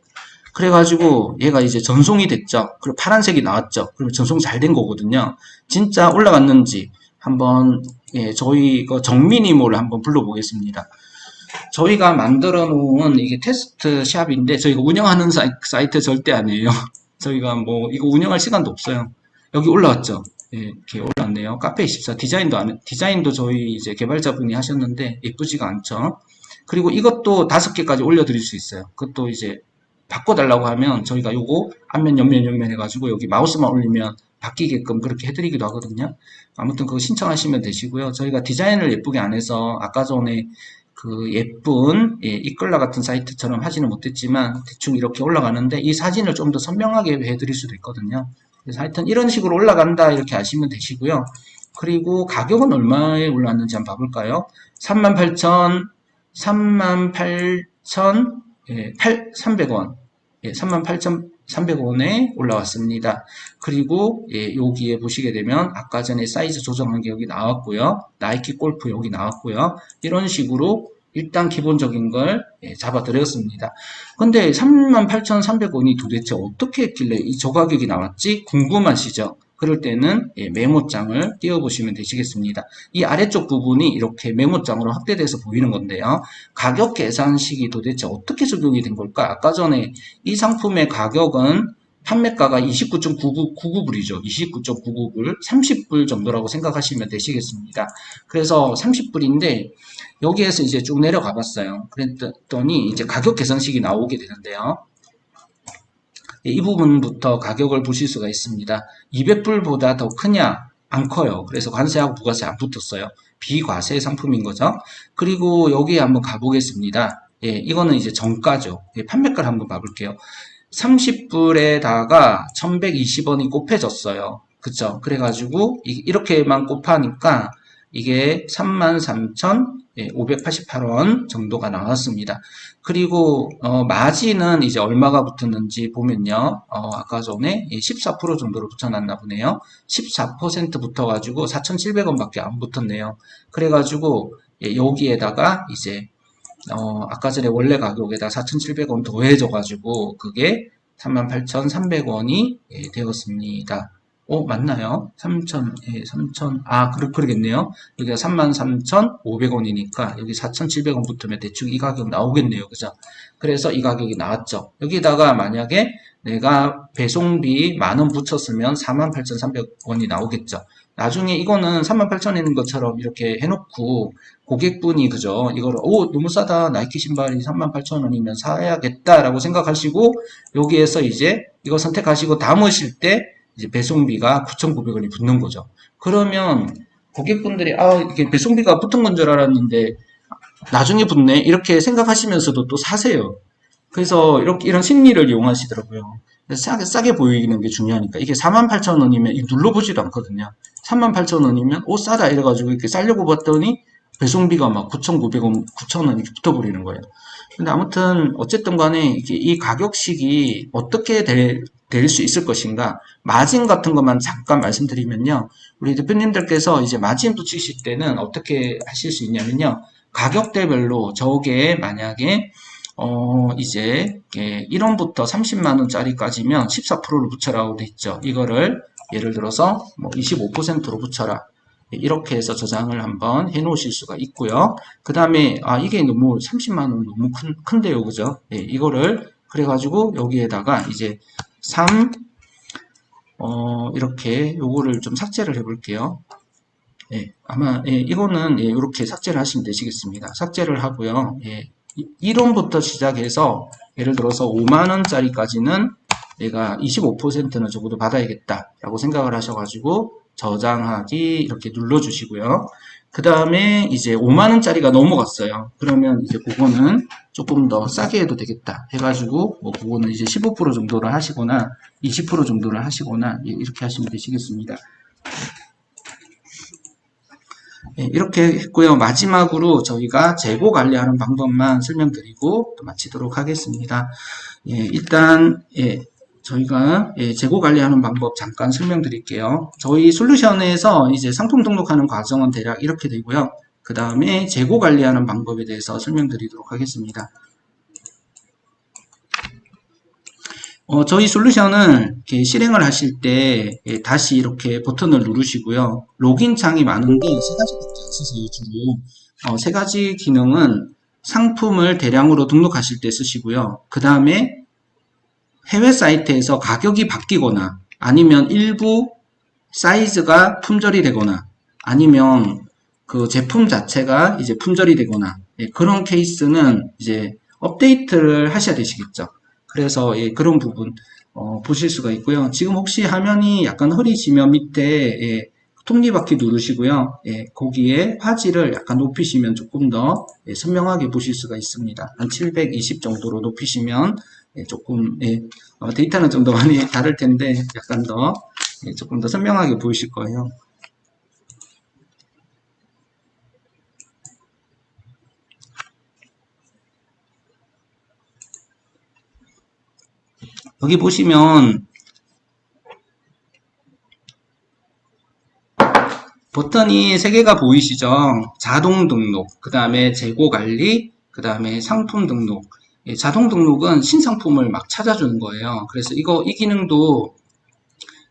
그래가지고 얘가 이제 전송이 됐죠. 그리고 파란색이 나왔죠. 그러면 전송 잘 된 거거든요. 진짜 올라갔는지 한번 저희 정미니모를 한번 불러보겠습니다. 저희가 만들어 놓은 이게 테스트 샵인데 저희가 운영하는 사이트 절대 아니에요. 저희가 뭐 이거 운영할 시간도 없어요. 여기 올라왔죠. 이렇게 올라왔네요. 카페24 디자인도 저희 이제 개발자분이 하셨는데 예쁘지가 않죠. 그리고 이것도 5개까지 올려드릴 수 있어요. 그것도 이제 바꿔달라고 하면 저희가 요거 앞면, 옆면 해가지고 여기 마우스만 올리면 바뀌게끔 그렇게 해드리기도 하거든요. 아무튼 그거 신청하시면 되시고요. 저희가 디자인을 예쁘게 안 해서 아까 전에 그 예쁜 이끌라 같은 사이트처럼 하지는 못했지만 대충 이렇게 올라가는데 이 사진을 좀 더 선명하게 해드릴 수도 있거든요. 그래서 하여튼 이런 식으로 올라간다 이렇게 아시면 되시고요. 그리고 가격은 얼마에 올랐는지 한번 봐볼까요? 38,000, 38,300원. 38,300원에 올라왔습니다. 그리고 여기에 보시게 되면 아까 전에 사이즈 조정한 게 여기 나왔고요. 나이키 골프 여기 나왔고요. 이런 식으로 일단 기본적인 걸 잡아드렸습니다. 근데 38,300원이 도대체 어떻게 했길래 이 저가격이 나왔지? 궁금하시죠? 그럴 때는 메모장을 띄워보시면 되시겠습니다. 이 아래쪽 부분이 이렇게 메모장으로 확대돼서 보이는 건데요. 가격 계산식이 도대체 어떻게 적용이 된 걸까? 아까 전에 이 상품의 가격은 판매가가 29.99불이죠. 29.99불, 30불 정도라고 생각하시면 되시겠습니다. 그래서 30불인데 여기에서 이제 쭉 내려가 봤어요. 그랬더니 이제 가격 계산식이 나오게 되는데요. 이 부분부터 가격을 보실 수가 있습니다. 200불보다 더 크냐? 안 커요. 그래서 관세하고 부가세 안 붙었어요. 비과세 상품인 거죠. 그리고 여기에 한번 가보겠습니다. 이거는 이제 정가죠. 판매가를 한번 봐볼게요. 30불에다가 1120원이 곱해졌어요. 그쵸? 그래가지고 이렇게만 곱하니까 이게 33,588원 정도가 나왔습니다. 그리고 마진은 이제 얼마가 붙었는지 보면요. 아까 전에 14% 정도로 붙여놨나 보네요. 14% 붙어가지고 4,700원밖에 안 붙었네요. 그래가지고 여기에다가 이제 아까 전에 원래 가격에다 4,700원 더해져가지고 그게 38,300원이 되었습니다. 맞나요? 3,000, 그러겠네요. 여기가 33,500원이니까 여기 4,700원 붙으면 대충 이 가격 나오겠네요. 그죠? 그래서 이 가격이 나왔죠. 여기다가 만약에 내가 배송비 10,000원 붙였으면 48,300원이 나오겠죠. 나중에 이거는 38,000원인 것처럼 이렇게 해놓고 고객분이 그죠? 이걸 너무 싸다. 나이키 신발이 38,000원이면 사야겠다라고 생각하시고 여기에서 이제 이거 선택하시고 담으실 때 이제 배송비가 9,900원이 붙는 거죠. 그러면 고객분들이 이게 배송비가 붙은 건 줄 알았는데 나중에 붙네 이렇게 생각하시면서도 또 사세요. 그래서 이런 심리를 이용하시더라고요. 싸게 보이는 게 중요하니까 이게 48,000원이면 눌러보지도 않거든요. 38,000원이면 싸다 이래가지고 이렇게 싸려고 봤더니 배송비가 막 9,900원, 9,000원 이렇게 붙어버리는 거예요. 근데 아무튼 어쨌든 간에 이 가격식이 어떻게 될 수 있을 것인가, 마진 같은 것만 잠깐 말씀드리면요. 우리 대표님들께서 이제 마진 붙이실 때는 어떻게 하실 수 있냐면요. 가격대별로 저게 만약에 이제 1원부터 30만원짜리까지면 14%를 붙여라고 돼 있죠. 이거를 예를 들어서 뭐 25%로 붙여라. 이렇게 해서 저장을 한번 해 놓으실 수가 있고요. 그 다음에 이게 너무 30만원 너무 큰데요. 그죠? 이거를 그래가지고 여기에다가 이제 3 이렇게 요거를 좀 삭제를 해 볼게요. 아마 이거는 이렇게 삭제를 하시면 되시겠습니다. 삭제를 하고요. 1원부터 시작해서 예를 들어서 5만원짜리까지는 내가 25%는 적어도 받아야겠다 라고 생각을 하셔가지고 저장하기 이렇게 눌러주시고요. 그 다음에 이제 5만원짜리가 넘어갔어요. 그러면 이제 그거는 조금 더 싸게 해도 되겠다 해가지고 뭐 그거는 이제 15% 정도를 하시거나 20% 정도를 하시거나 이렇게 하시면 되시겠습니다. 이렇게 했고요. 마지막으로 저희가 재고 관리하는 방법만 설명드리고 또 마치도록 하겠습니다. 일단 저희가 재고 관리하는 방법 잠깐 설명드릴게요. 저희 솔루션에서 이제 상품 등록하는 과정은 대략 이렇게 되고요. 그 다음에 재고 관리하는 방법에 대해서 설명드리도록 하겠습니다. 저희 솔루션을 이렇게 실행을 하실 때 다시 이렇게 버튼을 누르시고요. 로긴 창이 많은데 세 가지밖에 안 쓰세요. 주로 세 가지 기능은 상품을 대량으로 등록하실 때 쓰시고요. 그 다음에 해외 사이트에서 가격이 바뀌거나 아니면 일부 사이즈가 품절이 되거나 아니면 그 제품 자체가 이제 품절이 되거나 그런 케이스는 이제 업데이트를 하셔야 되시겠죠. 그래서 그런 부분 보실 수가 있고요. 지금 혹시 화면이 약간 흐리시면 밑에 톱니바퀴 누르시고요. 거기에 화질을 약간 높이시면 조금 더 선명하게 보실 수가 있습니다. 한 720 정도로 높이시면 조금 데이터는 좀 더 많이 다를 텐데 약간 더 조금 더 선명하게 보이실 거예요. 여기 보시면 버튼이 3개가 보이시죠? 자동 등록, 그 다음에 재고 관리, 그 다음에 상품 등록. 자동 등록은 신상품을 막 찾아주는 거예요. 그래서 이 기능도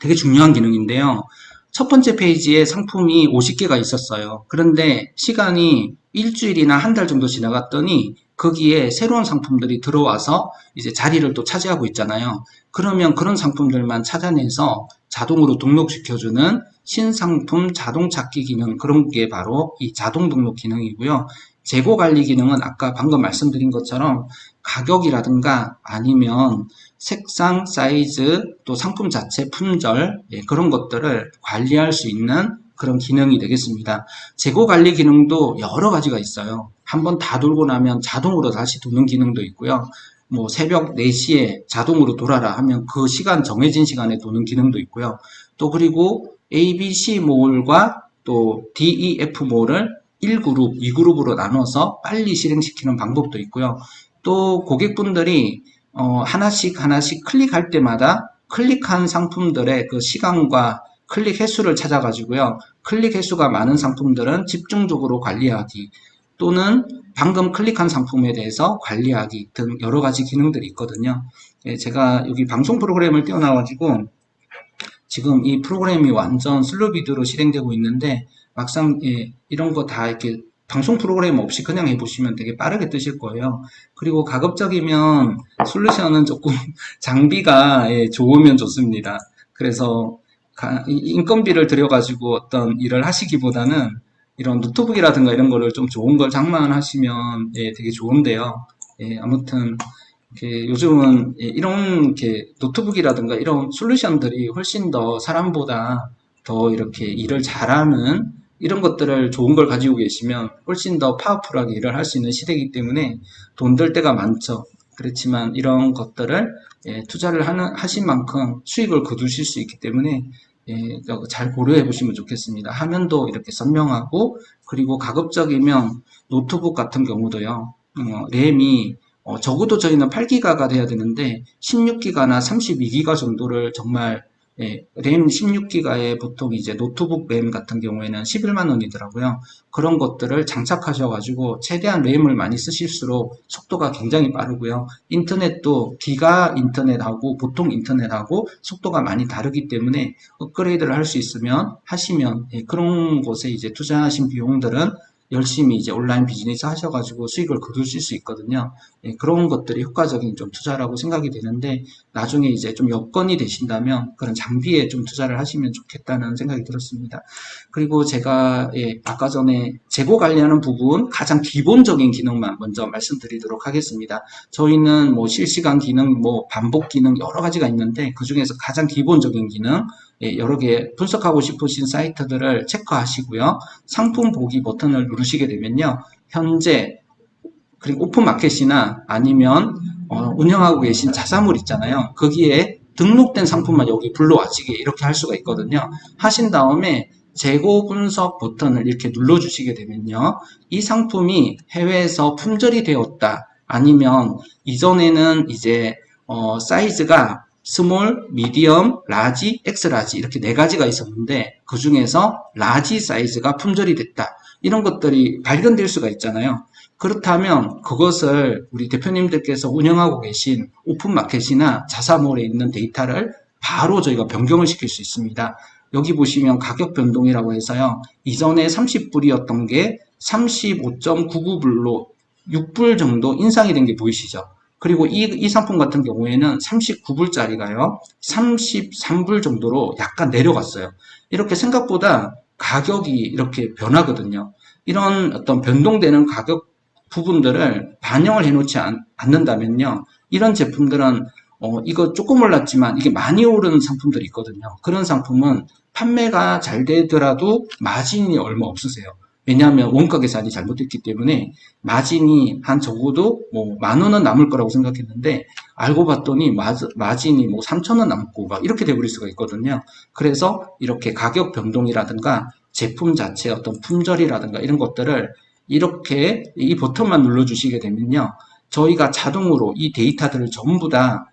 되게 중요한 기능인데요. 첫 번째 페이지에 상품이 50개가 있었어요. 그런데 시간이 일주일이나 한 달 정도 지나갔더니 거기에 새로운 상품들이 들어와서 이제 자리를 또 차지하고 있잖아요. 그러면 그런 상품들만 찾아내서 자동으로 등록시켜주는 신상품 자동 찾기 기능, 그런 게 바로 이 자동 등록 기능이고요. 재고 관리 기능은 아까 방금 말씀드린 것처럼 가격이라든가 아니면 색상, 사이즈, 또 상품 자체 품절, 그런 것들을 관리할 수 있는 그런 기능이 되겠습니다. 재고 관리 기능도 여러 가지가 있어요. 한번 다 돌고 나면 자동으로 다시 도는 기능도 있고요. 뭐 새벽 4시에 자동으로 돌아라 하면 그 시간 정해진 시간에 도는 기능도 있고요. 또 그리고 ABC 몰과 또 DEF 몰을 1그룹, 2그룹으로 나눠서 빨리 실행시키는 방법도 있고요. 또 고객분들이 하나씩 하나씩 클릭할 때마다 클릭한 상품들의 그 시간과 클릭 횟수를 찾아가지고요. 클릭 횟수가 많은 상품들은 집중적으로 관리하기, 또는 방금 클릭한 상품에 대해서 관리하기 등 여러 가지 기능들이 있거든요. 제가 여기 방송 프로그램을 띄워놔가지고 지금 이 프로그램이 완전 슬로 비드로 실행되고 있는데 막상 이런 거 다 이렇게 방송 프로그램 없이 그냥 해보시면 되게 빠르게 뜨실 거예요. 그리고 가급적이면 솔루션은 조금 장비가 좋으면 좋습니다. 그래서 인건비를 들여가지고 어떤 일을 하시기보다는 이런 노트북이라든가 이런 거를 좀 좋은 걸 장만하시면 되게 좋은데요. 아무튼 요즘은 이런 노트북이라든가 이런 솔루션들이 훨씬 더 사람보다 더 이렇게 일을 잘하는 이런 것들을 좋은 걸 가지고 계시면 훨씬 더 파워풀하게 일을 할 수 있는 시대이기 때문에 돈 들 때가 많죠. 그렇지만 이런 것들을 투자를 하신 만큼 수익을 거두실 수 있기 때문에 잘 고려해 보시면 좋겠습니다. 화면도 이렇게 선명하고, 그리고 가급적이면 노트북 같은 경우도요. 램이 적어도 저희는 8기가가 돼야 되는데 16기가나 32기가 정도를 정말 램 16기가에 보통 이제 노트북 램 같은 경우에는 11만 원이더라고요. 그런 것들을 장착하셔가지고 최대한 램을 많이 쓰실수록 속도가 굉장히 빠르고요. 인터넷도 기가 인터넷하고 보통 인터넷하고 속도가 많이 다르기 때문에 업그레이드를 할 수 있으면 하시면 그런 곳에 이제 투자하신 비용들은 열심히 이제 온라인 비즈니스 하셔가지고 수익을 거두실 수 있거든요. 그런 것들이 효과적인 좀 투자라고 생각이 되는데, 나중에 이제 좀 여건이 되신다면 그런 장비에 좀 투자를 하시면 좋겠다는 생각이 들었습니다. 그리고 제가 아까 전에 재고 관리하는 부분 가장 기본적인 기능만 먼저 말씀드리도록 하겠습니다. 저희는 뭐 실시간 기능, 뭐 반복 기능 여러 가지가 있는데 그 중에서 가장 기본적인 기능 여러 개 분석하고 싶으신 사이트들을 체크하시고요. 상품 보기 버튼을 누르시게 되면요. 현재 그리고 오픈마켓이나 아니면 운영하고 계신 자사물 있잖아요. 거기에 등록된 상품만 여기 불러와지게 이렇게 할 수가 있거든요. 하신 다음에 재고 분석 버튼을 이렇게 눌러주시게 되면요. 이 상품이 해외에서 품절이 되었다. 아니면 이전에는 이제 사이즈가 스몰, 미디엄, 라지, 엑스라지 이렇게 4가지가 있었는데 그 중에서 라지 사이즈가 품절이 됐다. 이런 것들이 발견될 수가 있잖아요. 그렇다면 그것을 우리 대표님들께서 운영하고 계신 오픈마켓이나 자사몰에 있는 데이터를 바로 저희가 변경을 시킬 수 있습니다. 여기 보시면 가격 변동이라고 해서요. 이전에 30불이었던 게 35.99불로 6불 정도 인상이 된 게 보이시죠? 그리고 이 상품 같은 경우에는 39불짜리가요. 33불 정도로 약간 내려갔어요. 이렇게 생각보다 가격이 이렇게 변하거든요. 이런 어떤 변동되는 가격 부분들을 반영을 해놓지 않는다면요. 이런 제품들은 이거 조금 올랐지만 이게 많이 오르는 상품들이 있거든요. 그런 상품은 판매가 잘 되더라도 마진이 얼마 없으세요. 왜냐하면 원가 계산이 잘못됐기 때문에 마진이 한 적어도 뭐 10,000원은 남을 거라고 생각했는데 알고 봤더니 마진이 뭐 3,000원 남고 막 이렇게 돼버릴 수가 있거든요. 그래서 이렇게 가격 변동이라든가 제품 자체 어떤 품절이라든가 이런 것들을 이렇게 이 버튼만 눌러주시게 되면요. 저희가 자동으로 이 데이터들을 전부 다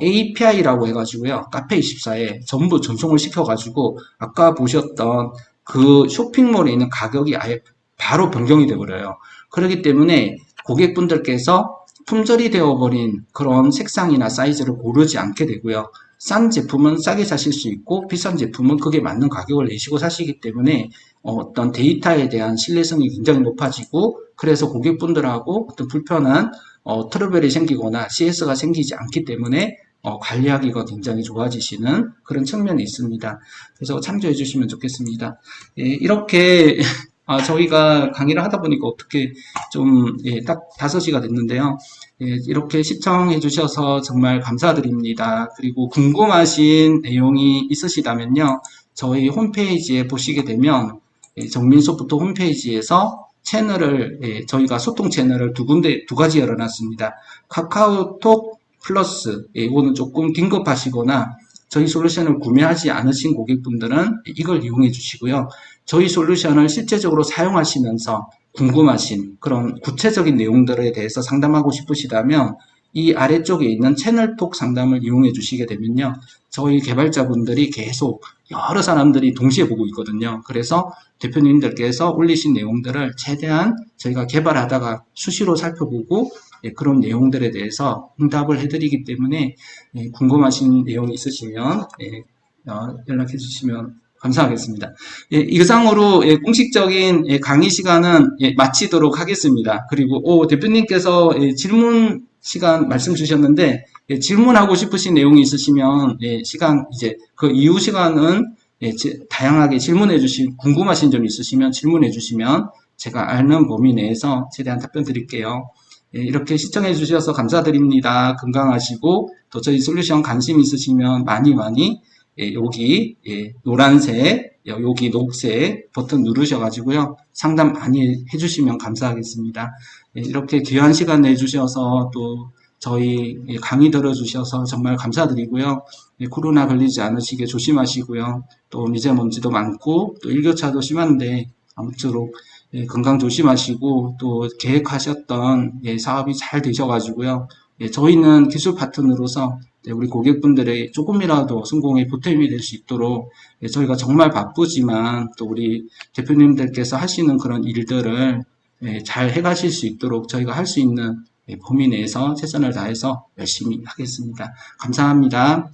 API라고 해가지고요. 카페24에 전부 전송을 시켜가지고 아까 보셨던 그 쇼핑몰에 있는 가격이 아예 바로 변경이 되어버려요. 그렇기 때문에 고객분들께서 품절이 되어버린 그런 색상이나 사이즈를 고르지 않게 되고요. 싼 제품은 싸게 사실 수 있고 비싼 제품은 그게 맞는 가격을 내시고 사시기 때문에 어떤 데이터에 대한 신뢰성이 굉장히 높아지고 그래서 고객분들하고 어떤 불편한 트러블이 생기거나 CS가 생기지 않기 때문에 관리하기가 굉장히 좋아지시는 그런 측면이 있습니다. 그래서 참조해 주시면 좋겠습니다. 예, 이렇게 저희가 강의를 하다 보니까 어떻게 좀, 예, 딱 5시가 됐는데요. 예, 이렇게 시청해 주셔서 정말 감사드립니다. 그리고 궁금하신 내용이 있으시다면요. 저희 홈페이지에 보시게 되면, 정민소프트 홈페이지에서 채널을, 저희가 소통 채널을 두 가지 열어놨습니다. 카카오톡 플러스, 이거는 조금 긴급하시거나, 저희 솔루션을 구매하지 않으신 고객분들은 이걸 이용해 주시고요. 저희 솔루션을 실제적으로 사용하시면서 궁금하신 그런 구체적인 내용들에 대해서 상담하고 싶으시다면 이 아래쪽에 있는 채널톡 상담을 이용해 주시게 되면요. 저희 개발자분들이 계속 여러 사람들이 동시에 보고 있거든요. 그래서 대표님들께서 올리신 내용들을 최대한 저희가 개발하다가 수시로 살펴보고 그런 내용들에 대해서 응답을 해드리기 때문에 궁금하신 내용이 있으시면 연락해 주시면 감사하겠습니다. 이상으로 공식적인 강의 시간은 마치도록 하겠습니다. 그리고 대표님께서 질문 시간 말씀 주셨는데 질문하고 싶으신 내용이 있으시면 시간 이제 그 이후 시간은 다양하게 질문해 주시 궁금하신 점 있으시면 질문해 주시면 제가 아는 범위 내에서 최대한 답변 드릴게요. 이렇게 시청해 주셔서 감사드립니다. 건강하시고 또 저희 솔루션 관심 있으시면 많이 여기 노란색, 여기 녹색 버튼 누르셔가지고요. 상담 많이 해주시면 감사하겠습니다. 이렇게 귀한 시간 내주셔서 또 저희 강의 들어주셔서 정말 감사드리고요. 코로나 걸리지 않으시게 조심하시고요. 또 미세먼지도 많고 또 일교차도 심한데 아무쪼록 건강 조심하시고 또 계획하셨던 사업이 잘 되셔가지고요. 저희는 기술 파트너로서 우리 고객분들의 조금이라도 성공에 보탬이 될 수 있도록 저희가 정말 바쁘지만 또 우리 대표님들께서 하시는 그런 일들을 잘 해가실 수 있도록 저희가 할 수 있는 범위 내에서 최선을 다해서 열심히 하겠습니다. 감사합니다.